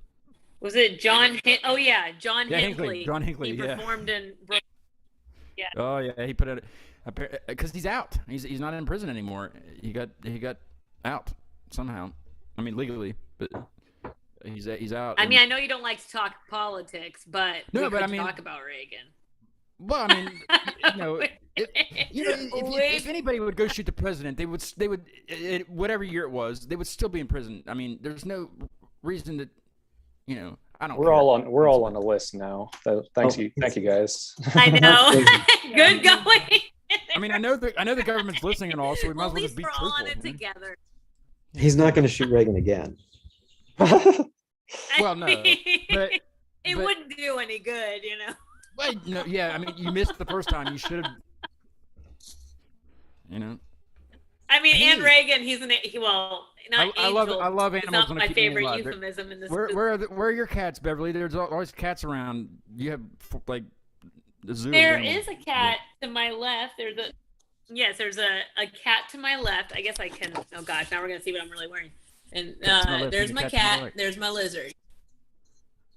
Was it John? Oh yeah, John Yeah, Hinckley. John Hinckley. He Yeah. performed in. Oh yeah, he put it because he's out. He's not in prison anymore. He got out somehow. I mean legally, but he's out. I mean, I know you don't like to talk politics, but No, we but could I mean- talk about Reagan. Well, I mean, if anybody would go shoot the president, they would whatever year it was, they would still be in prison. I mean, there's no reason that I don't. We're all on a list now. So thank you guys. I know. Good going. I mean, I know the government's listening and all, so we might Well, as at well just least be we're all on truthful. it together. He's not going to shoot Reagan again. Well, no, but it wouldn't do any good, well, no, yeah. I mean, you missed the first time. You should have. I mean, Hey. and Reagan, not I love It's animals not when I my keep them favorite alive. euphemism in this. Where are your cats, Beverly? There's always cats around. You have like the zoo. of There animals. is a cat to my left. There's a cat to my left. I guess I can. Oh gosh, now we're gonna see what I'm really wearing. And Cat to my left, there's and my a cat to my cat. right. There's my lizard.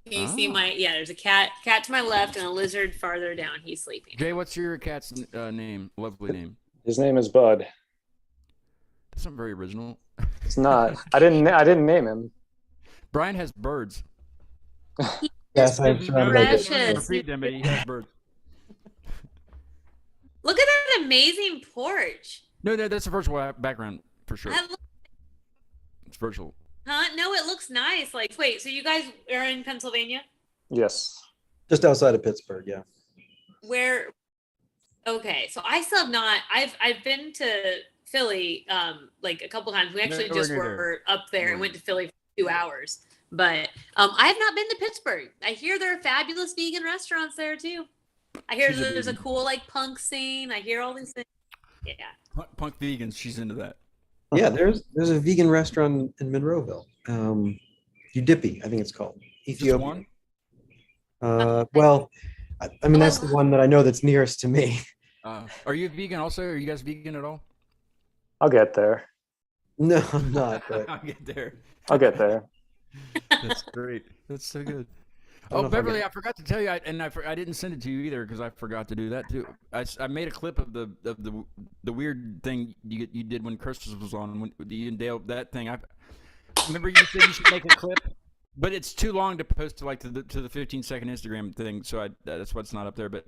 Can you see Oh. there's a cat to my left and a lizard farther down. He's sleeping. Jay, what's your cat's name? Lovely name. His name is Bud. That's not very original. It's not. I didn't name him. Brian has birds. Yes, I've tried to make it. Precious. Feed them, but he has birds. Look at that amazing porch. No, that's a virtual background for sure. I lo- It's virtual. Huh? No, it looks nice. Like, wait, so you guys are in Pennsylvania? Yes. Just outside of Pittsburgh, yeah. Where? Okay, so I still have not. I've been to Philly like a couple times. We actually Nowhere just near were up there and Right. went to Philly for 2 hours. But I have not been to Pittsburgh. I hear there are fabulous vegan restaurants there too. I hear She's a there's a vegan. cool like punk scene. I hear all these things. Yeah. Punk vegans, she's into that. Yeah, there's a vegan restaurant in Monroeville. Udipi, I think it's called. Just Ethiopian. one? Well, I mean that's the one that I know that's nearest to me. Are you vegan also? Are you guys vegan at all? I'll get there. No, I'm not. But I'll get there. I'll get there. That's great. That's so good. don't know Oh, if I Beverly, get- I forgot to tell you, I didn't send it to you either because I forgot to do that too. I made a clip of the weird thing you did when Christmas was on when you and Dale that thing. I remember you said you should make a clip, but it's too long to post to like to the 15-second Instagram thing, so that's why it's not up there. But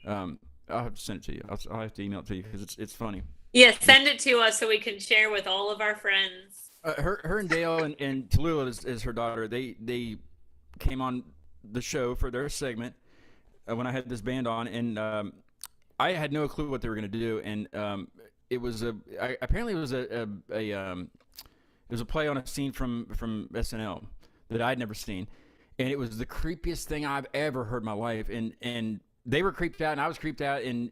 I'll have to send it to you. I'll have to email it to you because it's funny. Yeah, send it to us so we can share with all of our friends. Her and Dale and Tallulah is her daughter. They came on the show for their segment when I had this band on, and I had no clue what they were going to do. And it was apparently it was a play on a scene from SNL that I'd never seen, and it was the creepiest thing I've ever heard in my life. And they were creeped out, and I was creeped out, and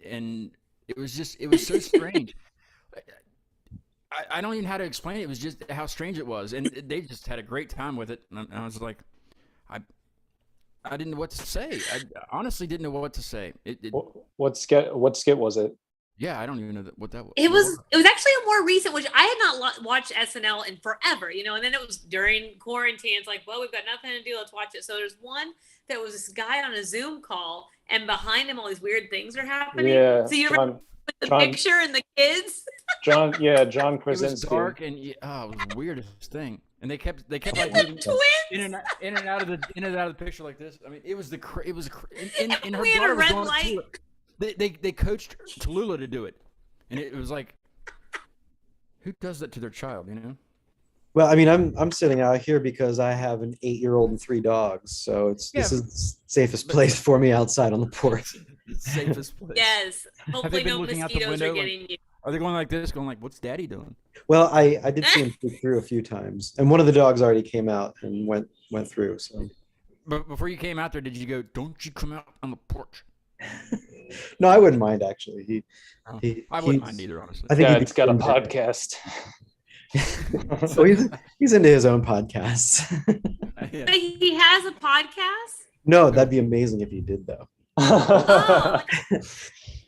it was so strange. I don't even know how to explain it. It was just how strange it was, and they just had a great time with it. And I was like, I didn't know what to say. I honestly didn't know what to say. What skit was it? Yeah, I don't even know what that was. It was actually a more recent, which I had not watched SNL in forever, you know. And then it was during quarantine. It's like, well, we've got nothing to do. Let's watch it. So there's one that was this guy on a Zoom call, and behind him all these weird things are happening. Yeah. So you remember the John- picture and the kids? John It was Krasinski. dark and it was the weirdest thing. And they kept like The moving twins. in and out of the picture like this. I mean, it was and her We had a daughter was red going light. through it. They coached Tallulah to do it, and it was like, who does that to their child? You know. Well, I mean, I'm sitting out here because I have an 8-year-old and 3 dogs, so this Yeah, is the safest place for me outside on the porch. It's the safest place. Yes. Hopefully been no looking out the mosquitoes are window, like- getting you. Are they going like this? Going like, what's Daddy doing? Well, I did see him peek through a few times, and one of the dogs already came out and went through. So But before you came out there, did you go? Don't you come out on the porch? no, I wouldn't mind actually. I wouldn't mind either, honestly. I think Yeah, he'd be it's got a into it. podcast. So he's into his own podcasts. Yeah. But he has a podcast? No, that'd be amazing if he did though. Oh,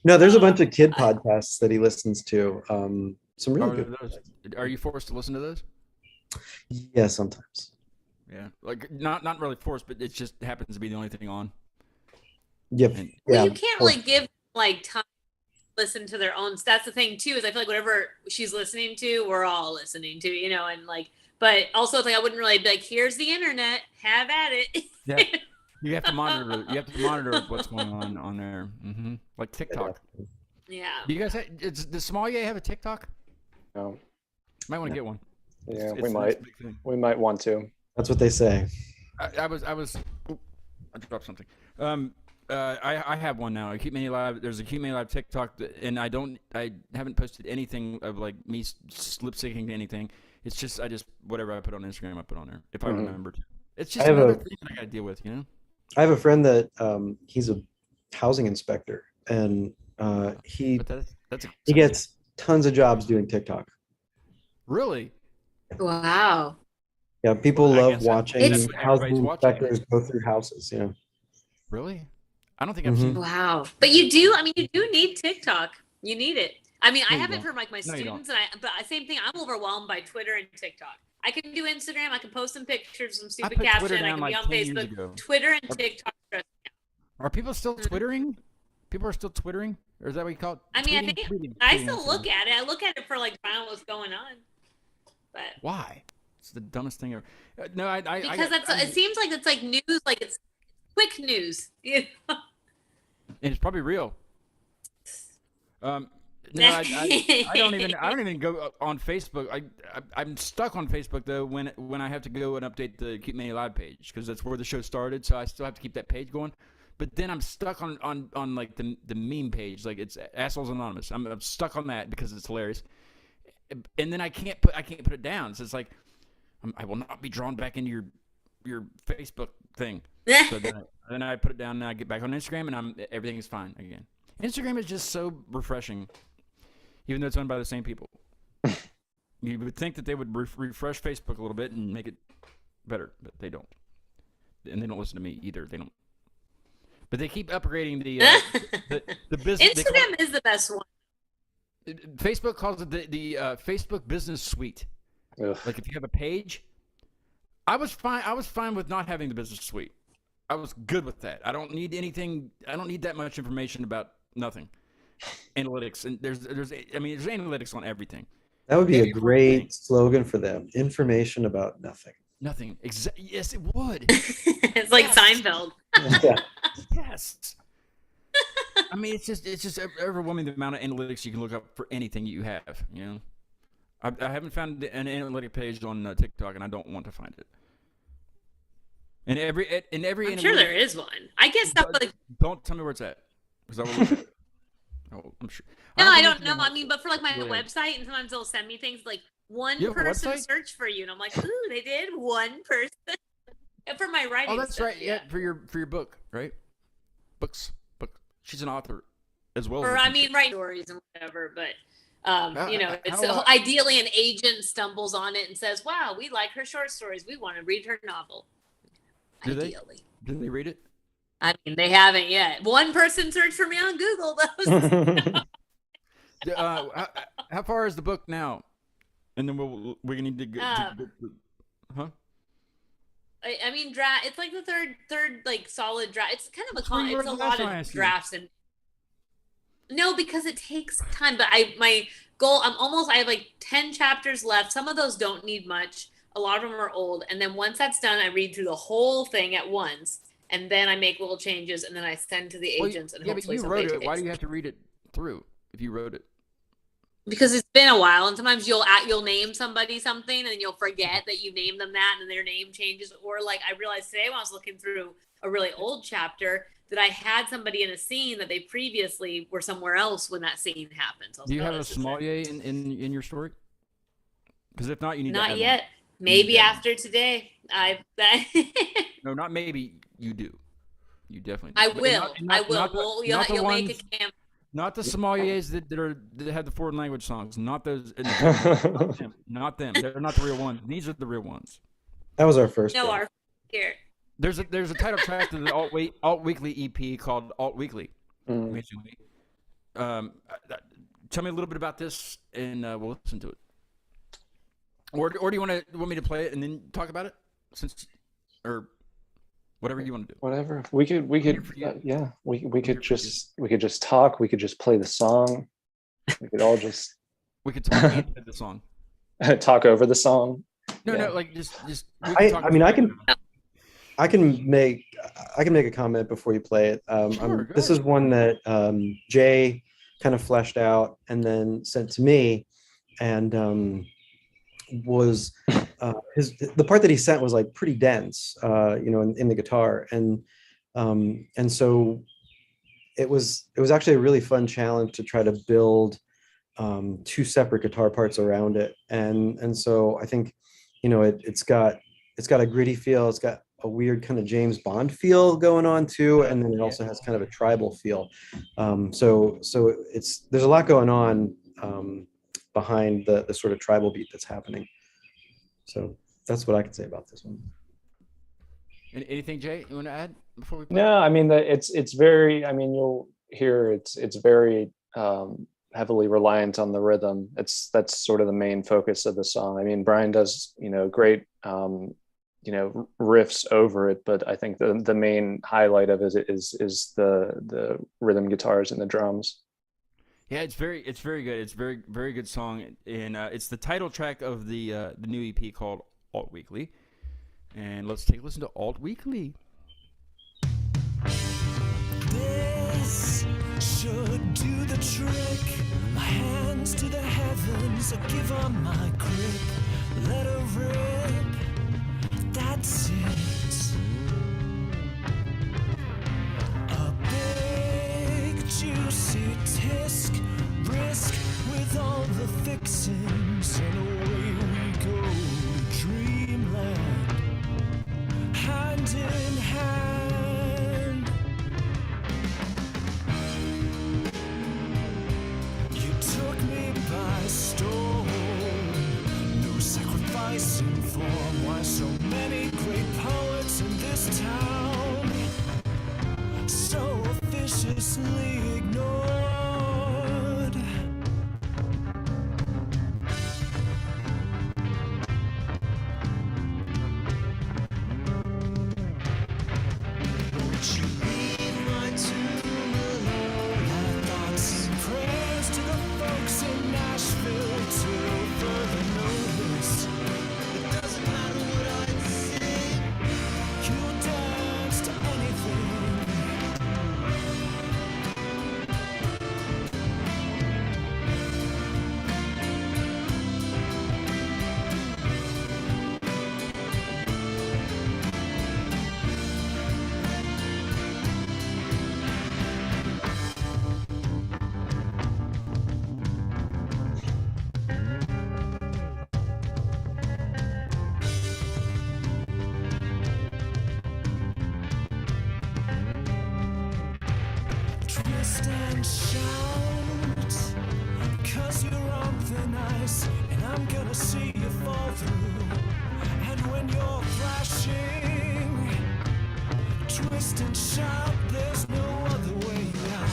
No, there's a bunch of kid podcasts that he listens to. Some really good. Are you forced to listen to those? Yeah, sometimes. Yeah, like not really forced, but it just happens to be the only thing on. Yep. And- well, Yeah. you can't really give like time to listen to their own. That's the thing too. Is I feel like whatever she's listening to, we're all listening to, you know, and like. But also, it's like I wouldn't really be like, "Here's the internet, have at it." Yeah, you have to monitor. You have to monitor what's going on there. Like TikTok. Yeah. Do you guys does Sommelier have a TikTok? No. Might want to No. get one. Yeah, It's we the next might. big thing. We might want to. That's what they say. I was. Oop, I dropped something. I have one now. Acute Mania Live. There's a Acute Mania Live TikTok, and I haven't posted anything of like me lip syncing to anything. It's just whatever I put on Instagram, I put on there if I Mhm. remember to. It's just I have another a- thing that I got to deal with, you know. I have a friend that he's a housing inspector, and he But that's he gets tons of jobs doing TikTok. really. Wow. Yeah, people Well, I love guess that's watching what everybody's housing watching. inspectors go through houses. You know. Really? I don't think I've Mhm. seen. Wow. But you do. I mean, you do need TikTok. You need it. I mean, I No, you have it don't. for like my No, you students, but same thing. I'm overwhelmed by Twitter and TikTok. I can do Instagram. I can post some pictures, some I stupid put caption. Twitter I down can like be on 10 years Facebook. ago. Twitter and TikTok. Are people still twittering? People are still twittering, or is that what you call it? I mean, I Tweeting? think Tweeting, I tweeting, still that's look the word. at it. I look at it for like to find out what's going on. But Why? It's the dumbest thing ever. No, I because it seems like it's like news, like it's quick news. You know? and it's probably real. No, I don't even go on Facebook. I'm stuck on Facebook though when I have to go and update the Cute Mania Live page because that's where the show started. So I still have to keep that page going. But then I'm stuck on like the meme page, like it's Assholes Anonymous. I'm stuck on that because it's hilarious. And then I can't put it down. So it's like I will not be drawn back into your Facebook thing. So then I put it down and I get back on Instagram and everything is fine again. Instagram is just so refreshing, even though it's owned by the same people. You would think that they would refresh Facebook a little bit and make it better, but they don't. And they don't listen to me either. They don't. But they keep upgrading the business. Instagram is the best one. Facebook calls it the Facebook Business Suite. Ugh. Like if you have a page, I was fine with not having the Business Suite. I was good with that. I don't need anything. I don't need that much information about nothing. Analytics and there's analytics on everything. That would be Every a great thing. slogan for them. Information about nothing. Nothing. Yes, it would. It's like Seinfeld. Yeah. Yes. I mean, it's just overwhelming the amount of analytics you can look up for anything you have. You know, I haven't found an analytic page on TikTok, and I don't want to find it. And every I'm sure there is one. I guess stuff like. Don't tell me where it's at, because I will look at it. I'm sure. No, I don't know. know. I mean, but for like my Yeah. website, and sometimes they'll send me things like one You have a person website? search for you, and I'm like, ooh, they did one person. And for my writing. Oh, that's stuff, right. Yeah, for your book, right? Book. She's an author, as well. Or as a I teacher. mean, write stories and whatever. But it's how- ideally an agent stumbles on it and says, "Wow, we like her short stories. We want to read her novel." Do they? Ideally. Did they read it? I mean, they haven't yet. One person searched for me on Google, though. How far is the book now? And then we need to go. Huh? I mean, draft. It's like the third like solid draft. It's kind of That's what you it's wrote a the last lot time I of asked you. drafts and. No, because it takes time. But my goal. I have like 10 chapters left. Some of those don't need much. A lot of them are old. And then once that's done, I read through the whole thing at once, and then I make little changes, and then I send to the agents. And Yeah, but hopefully you somebody wrote it. takes Why do you have to read it through if you wrote it? Because it's been a while, and sometimes you'll name somebody something, and you'll forget that you named them that, and their name changes. Or like I realized today when I was looking through a really old chapter that I had somebody in a scene that they previously were somewhere else when that scene happened. So I was Do you like, have oh, a this is sommelier in your story? Because if not, you need to not add yet. one. Maybe Yeah. after today. No, not maybe. You do. You definitely. I Do. But will. not- I will. not the- Well, not the you'll make ones- a camp. Not the sommeliers that have the foreign language songs. Not those. Not them. Not them. They're not the real ones. These are the real ones. That was our first. No, one. our here. There's a title track to the Alt Weekly EP called Alt Weekly. Basically. Tell me a little bit about this, and we'll listen to it. Or do you want me to play it and then talk about it, or whatever you want to do? Whatever. We could here for you. yeah. We here could for just talk. We could just play the song. We could all just We could talk and play the song. talk over the song. No, Yeah. no, like just. I mean, I can make a comment before you play it. Sure, go this ahead. is one that Jay kind of fleshed out and then sent to me, and was the part that he sent was like pretty dense, in the guitar, and so it was actually a really fun challenge to try to build two separate guitar parts around it, and so I think it's got a gritty feel, it's got a weird kind of James Bond feel going on too, and then it also has kind of a tribal feel. So there's a lot going on behind the sort of tribal beat that's happening. So that's what I can say about this one. Anything, Jay, you want to add before we play? No, I mean it's very. I mean, you'll hear it's very heavily reliant on the rhythm. That's sort of the main focus of the song. I mean, Brian does great riffs over it, but I think the main highlight of it is the rhythm guitars and the drums. Yeah, it's very good. It's very very good song, and it's the title track of the new EP called Alt Weekly. And let's take a listen to Alt Weekly. This should do the trick. My hands to the heavens, I give her my grip. Let her rip, that's it. A big juicy tisk, brisk with all the fixings, and away we go to dreamland, hand in hand. You took me by storm, no sacrificing form. Why so many great poets in this town, so viciously ignored? Would you leave my tomb alone? My thoughts and prayers to the folks in Nashville till further notice. It doesn't matter what I say, you'll dance to anything. Twist and shout, 'cause you're on thin ice, and I'm gonna see you fall through. And when you're flashing, twist and shout, there's no other way out.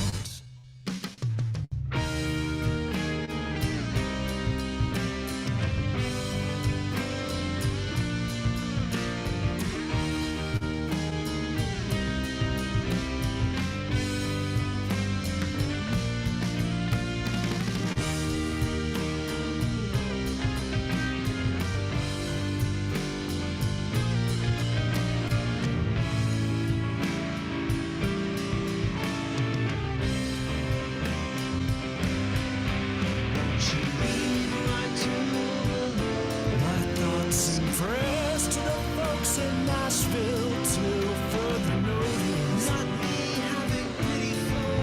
My thoughts and prayers to the folks in Nashville till further notice. Not me having pity for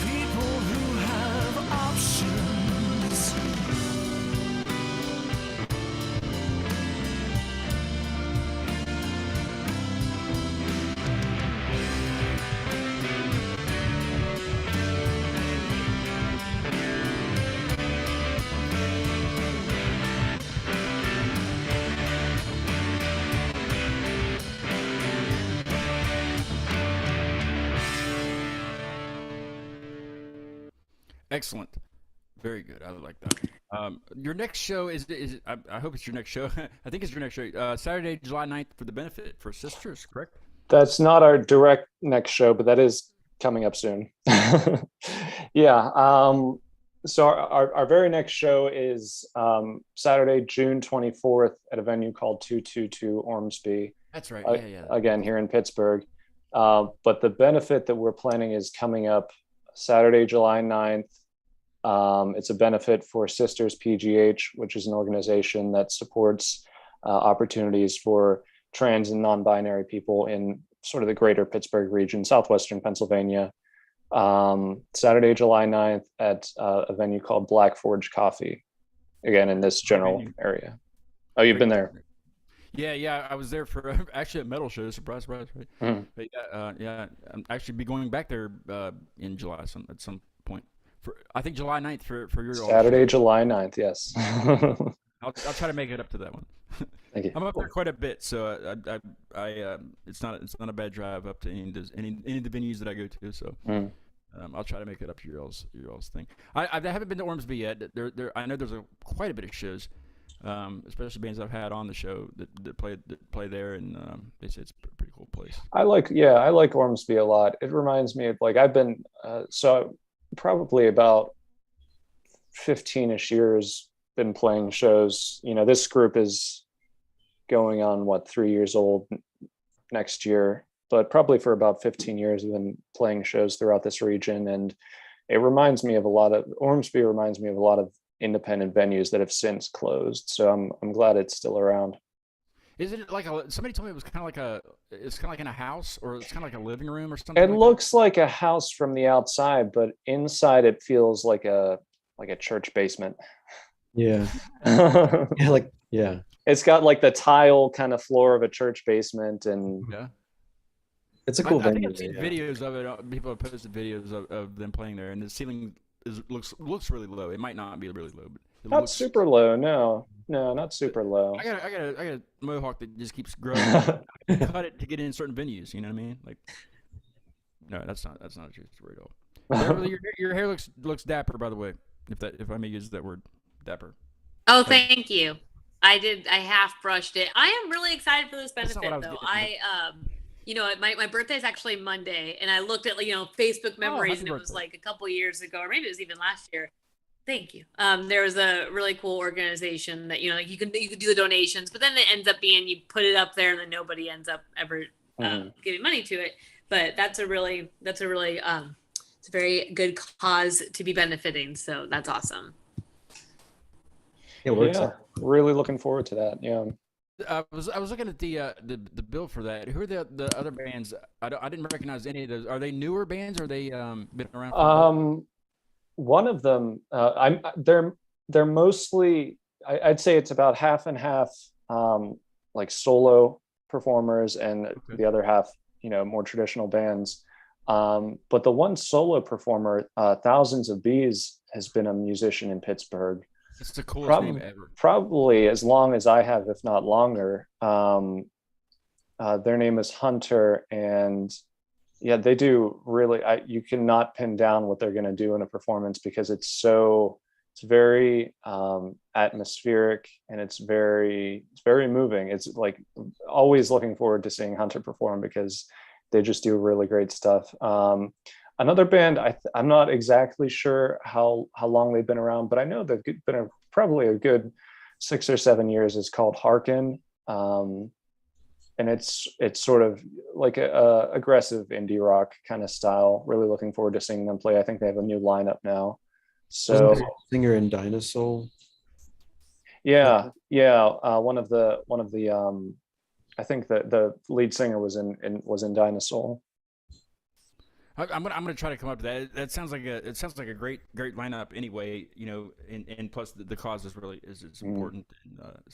people who have options. Excellent. Very good. I like that. Your next show is I hope it's your next show. I think it's your next show. Saturday, July 9th for the benefit for sisters, correct? That's not our direct next show, but that is coming up soon. Yeah. So our very next show is Saturday, June 24th at a venue called 222 Ormsby. That's right. Yeah. Again, here in Pittsburgh. But the benefit that we're planning is coming up Saturday, July 9th. It's a benefit for Sisters PGH, which is an organization that supports opportunities for trans and non-binary people in sort of the greater Pittsburgh region, southwestern Pennsylvania. Saturday, July 9th at a venue called Black Forge Coffee, again, in this general area. Oh, you've been there? Yeah. I was there for actually a metal show. Surprise. Right? Mhm. But I'm actually be going back there in July at some point. I think July 9th for your Saturday, show. July 9th, yes. I'll try to make it up to that one. Thank you. I'm up there quite a bit, so I it's not a bad drive up to any of the venues that I go to. So I'll try to make it up to your all's thing. I haven't been to Ormsby yet. I know there's quite a bit of shows, especially bands I've had on the show that play there, and they say it's a pretty cool place. I like Ormsby a lot. It reminds me of I've been so probably about 15-ish years been playing shows. This group is going on 3 years old next year. but probably for about 15 years, I've been playing shows throughout this region, and it reminds me of a lot of Ormsby reminds me of a lot of independent venues that have since closed. So I'm glad it's still around. Isn't it like somebody told me it was kind of like it's kind of like in a house, or it's kind of like a living room or something It like looks like a house from the outside, but inside it feels like a church basement. Yeah. It's Yeah. Like, yeah. got like the tile kind of floor of a church basement, and that? Yeah. It's a cool I think venue. I've seen Yeah. videos of it. People have posted videos of them playing there, and the ceiling looks really low. It might not be really low, but it not looks. super low. No, not super low. I got a mohawk that just keeps growing. I cut it to get in certain venues. You know what I mean? Like, no, that's not a true story at all. Beverly, your hair looks dapper, by the way. If I may use that word, dapper. Oh, thank you. I half brushed it. I am really excited for this That's not what benefit I was though. getting, You know, my birthday is actually Monday, and I looked at Facebook memories, happy and it was birthday. like a couple years ago, or maybe it was even last year. Thank you. There was a really cool organization that like you could do the donations, but then it ends up being you put it up there, and then nobody ends up ever giving money to it. But that's a really it's a very good cause to be benefiting. So that's awesome. It works. Yeah, really looking forward to that. Yeah. I was looking at the bill for that. Who are the other bands? I didn't recognize any of those. Are they newer bands? Or are they been around for a bit? One of them, they're mostly, I'd say it's about half and half, like solo performers, and the other half, more traditional bands. But the one solo performer, Thousands of Bees, has been a musician in Pittsburgh. It's the coolest name ever. Probably as long as I have, if not longer. Their name is Hunter, and yeah, they do really. You cannot pin down what they're going to do in a performance, because it's very atmospheric, and it's very moving. It's like always looking forward to seeing Hunter perform, because they just do really great stuff. Another band, I'm not exactly sure how long they've been around, but I know they've been probably a good 6 or 7 years, is called Harkin. And it's sort of like a aggressive indie rock kind of style. Really looking forward to seeing them play. I think they have a new lineup now. So singer in Dinosaur. yeah. One of the I think that the lead singer was in Dinosaur. I'm gonna try to come up to that. That sounds like a great lineup anyway. And plus the cause is really it's important.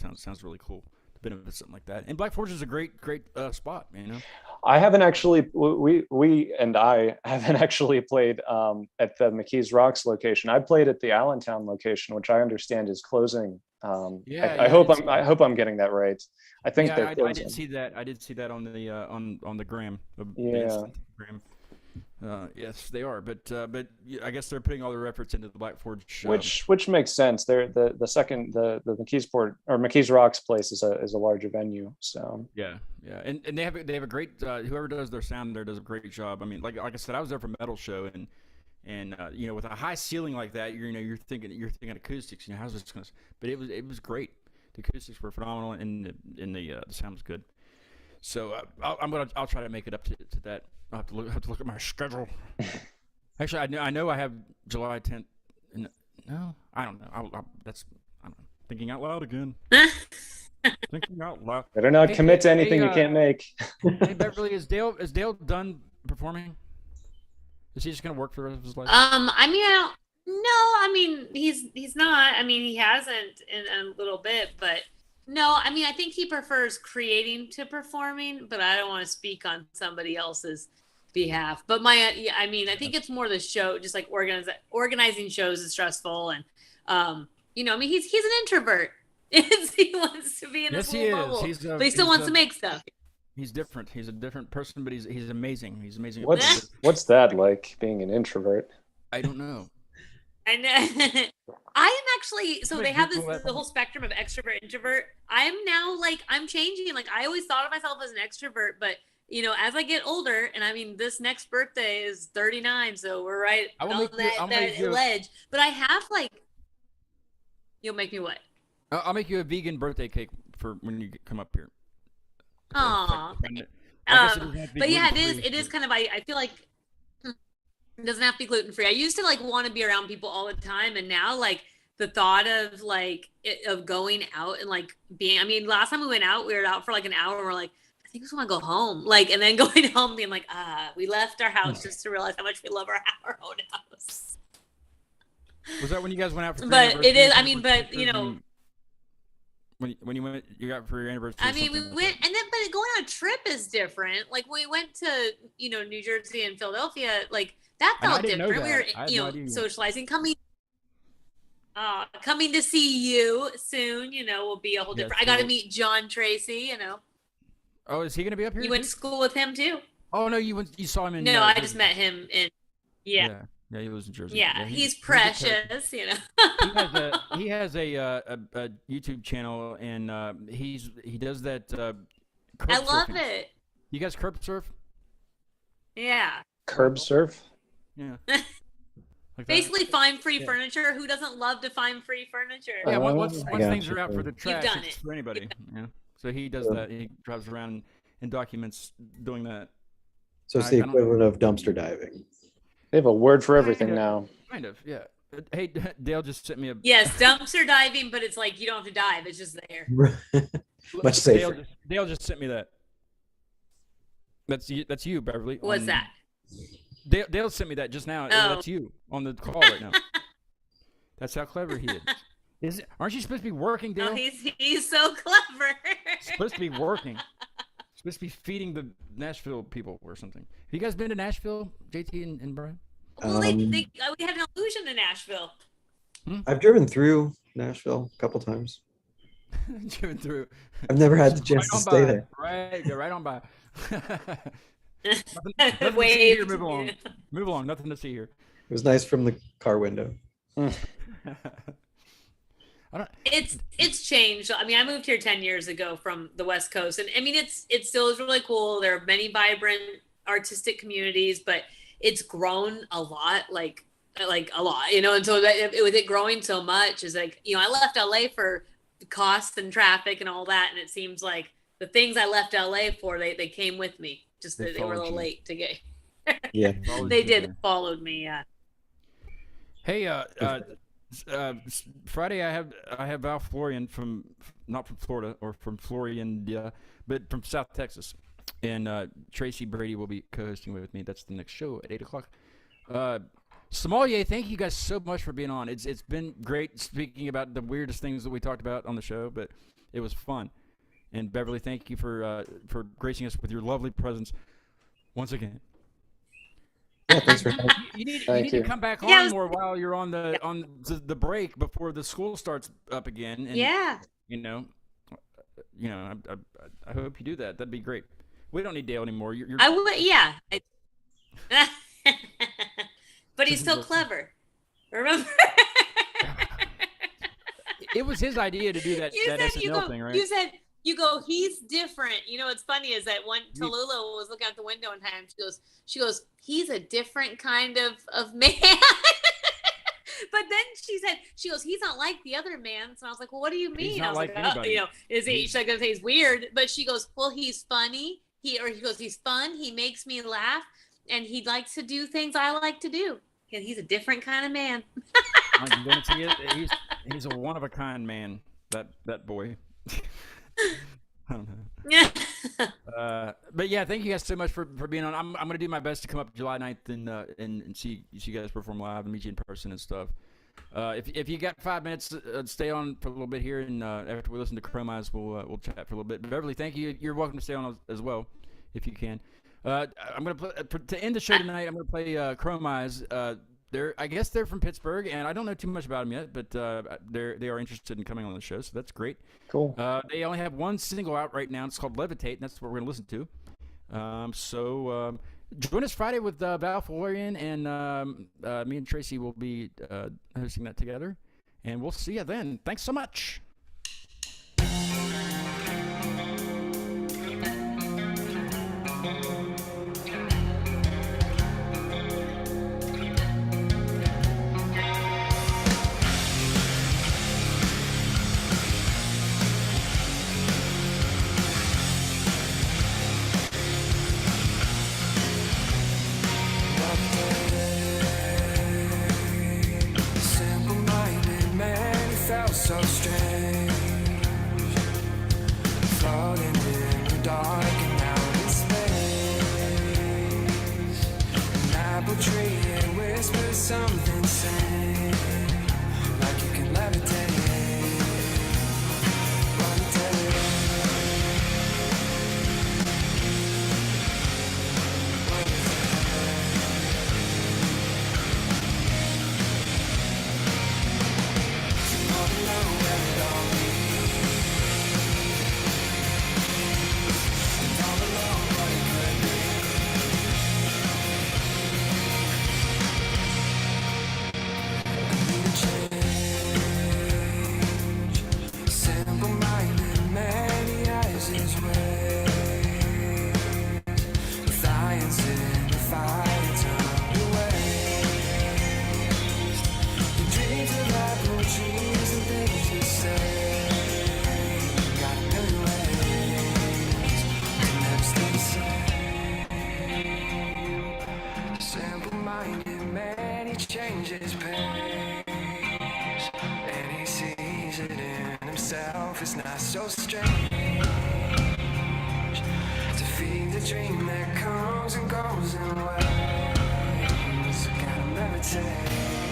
And sounds really cool to benefit something like that. And Black Forge is a great spot. I haven't actually I haven't actually played at the McKees Rocks location. I played at the Allentown location, which I understand is closing. I hope I'm getting that right. I think they're closing. I did see that. I did see that on the on the gram. Yeah. Yes, they are, but I guess they're putting all their efforts into the Black Forge, which makes sense. They're the second the McKees Rocks place is a larger venue. So yeah, and they have a great whoever does their sound there does a great job. I mean, like I said, I was there for Metal Show, and with a high ceiling like that, you're thinking acoustics. How's this going to? But it was great. The acoustics were phenomenal, and the sound was good. So I'll try to make it up to that. I'll have to look at my schedule. Actually, I know I have July 10th. No, I don't know. I don't know. Thinking out loud again. Thinking out loud. Better not commit to anything you can't make. Hey Beverly, is Dale done performing? Is he just gonna work for the rest of his life? I mean, I mean, he's not. I mean, he hasn't in a little bit, but no. I mean, I think he prefers creating to performing, but I don't want to speak on somebody else's behalf. But I mean, I think it's more the show, just like organizing shows is stressful, and I mean, he's an introvert. He wants to be in his little bubble, but he still wants to make stuff. He's different. He's a different person, but he's amazing. He's amazing. What's that like, being an introvert? I don't know. I know. I am actually, so they have the whole spectrum of extrovert, introvert. I am now I'm changing. Like, I always thought of myself as an extrovert, but as I get older, and I mean, this next birthday is 39, so we're right on that ledge. But I have you'll make me what? I'll make you a vegan birthday cake for when you come up here. Aww. guess it doesn't have to be But yeah, gluten-free, it is but- kind of, I feel like it doesn't have to be gluten free. I used to like want to be around people all the time, and now like the thought of of going out and like being, I mean, last time we went out, we were out for like an hour and we're like, I think we just want to go home. Like, and then going home being like, we left our house just to realize how much we love our own house. Was that when you guys went out for? But it is, I mean, but you know, when you went, you got for your anniversary. I mean, we went, and then, but going on a trip is different. Like when we went to, New Jersey and Philadelphia, like that I know, I felt didn't know different. We that. I were, had no idea. socializing, coming to see you soon. Will be a whole Yeah, different. I got to cool. meet John Tracy. Oh, is he gonna be up here? You went to school with him too? Oh no, you saw him in. No, I Jersey. just met him in. Yeah, Yeah, he lives in Jersey. yeah, he's he's a character. precious. He has a YouTube channel, and he does that. Curb I love surfing. it. You guys curb surf? Yeah, Curb surf. Yeah. Like that? basically find free furniture. Who doesn't love to find free furniture? Yeah. Oh, Once I got things you. are out for the trash, done it's it. for anybody. Yeah. So he does Yeah. that. He drives around and documents doing that. So it's I the don't- equivalent of dumpster diving. They have a word for everything Kinda. now. Kind of. Yeah. Hey, Dale just sent me a. Yes, dumpster diving, but it's like you don't have to dive; it's just there. Much safer. Dale just sent me that. That's you, Beverly. What's on- that? Dale sent me that just now. Oh. That's you on the call right now. That's how clever he is. Aren't you supposed to be working, Dale? Oh, he's so clever. Supposed to be working. Supposed to be feeding the Nashville people or something. Have you guys been to Nashville, JT and Brian? Well, Um, we had an illusion in Nashville. I've driven through Nashville a couple times. Driven through. I've never had the Right chance to on stay by. there. Right, go right on by. nothing to see Waved. here. Move along. Move along. Nothing to see here. It was nice from the car window. It's changed. I mean, I moved here 10 years ago from the West Coast, and I mean, it still is really cool. There are many vibrant artistic communities, but it's grown a lot, like a lot, and so with it growing so much is like, I left LA for costs and traffic and all that, and it seems like the things I left LA for, they came with me. Just They that they were a followed little you. late to get. Yeah. They did. They followed me. Yeah. Hey, Friday I have Val Florian not from Florida or from Florian, but from South Texas, and Tracy Brady will be co-hosting with me. That's the next show at 8:00. Sommelier, thank you guys so much for being on. It's been great speaking about the weirdest things that we talked about on the show, but it was fun. And Beverly, thank you for gracing us with your lovely presence once again. Yeah, thanks for having me. You need Thank to you. come back Yeah, on more while you're on the break before the school starts up again. And, Yeah. I hope you do that. That'd be great. We don't need Dale anymore. You're I would. Yeah. But he's so clever. Remember? It was his idea to do that SNL thing, right? You go, he's different. What's funny is that when Tallulah was looking out the window one time, she goes, he's a different kind of man. But then she goes, he's not like the other man. And I was like, well, what do you mean? not I was like like, anybody. is he? She's like, he's weird. But she goes, well, he's funny. He goes, he's fun. He makes me laugh, and he likes to do things I like to do. And he's a different kind of man. He's a one of a kind man. That boy. I don't know. Yeah. But yeah, thank you guys so much for being on. I'm gonna do my best to come up July 9th and see you guys perform live and meet you in person and stuff. If you got 5 minutes, stay on for a little bit here, and after we listen to Chrome Eyes, we'll chat for a little bit. Beverly, thank you. You're welcome to stay on as well, if you can. I'm gonna play to end the show tonight. I'm gonna play Chrome Eyes. I guess they're from Pittsburgh, and I don't know too much about them yet, but they are interested in coming on the show, so that's great. Cool. They only have one single out right now. It's called Levitate, and that's what we're going to listen to. So join us Friday with Val Florian, and me and Tracy will be hosting that together. And we'll see you then. Thanks so much. felt so strange, floating in the dark and out in space. An apple tree, it whispers something sane, like you can levitate. Simple-minded man, he has his ways. Defiance in the fight underway. He dreams of apple trees and things to say. Got a million ways to never stay the same. Simple-minded man, he changes pace, and he sees it in himself. It's not so strange to feed the dream that comes and goes in waves. Gotta meditate.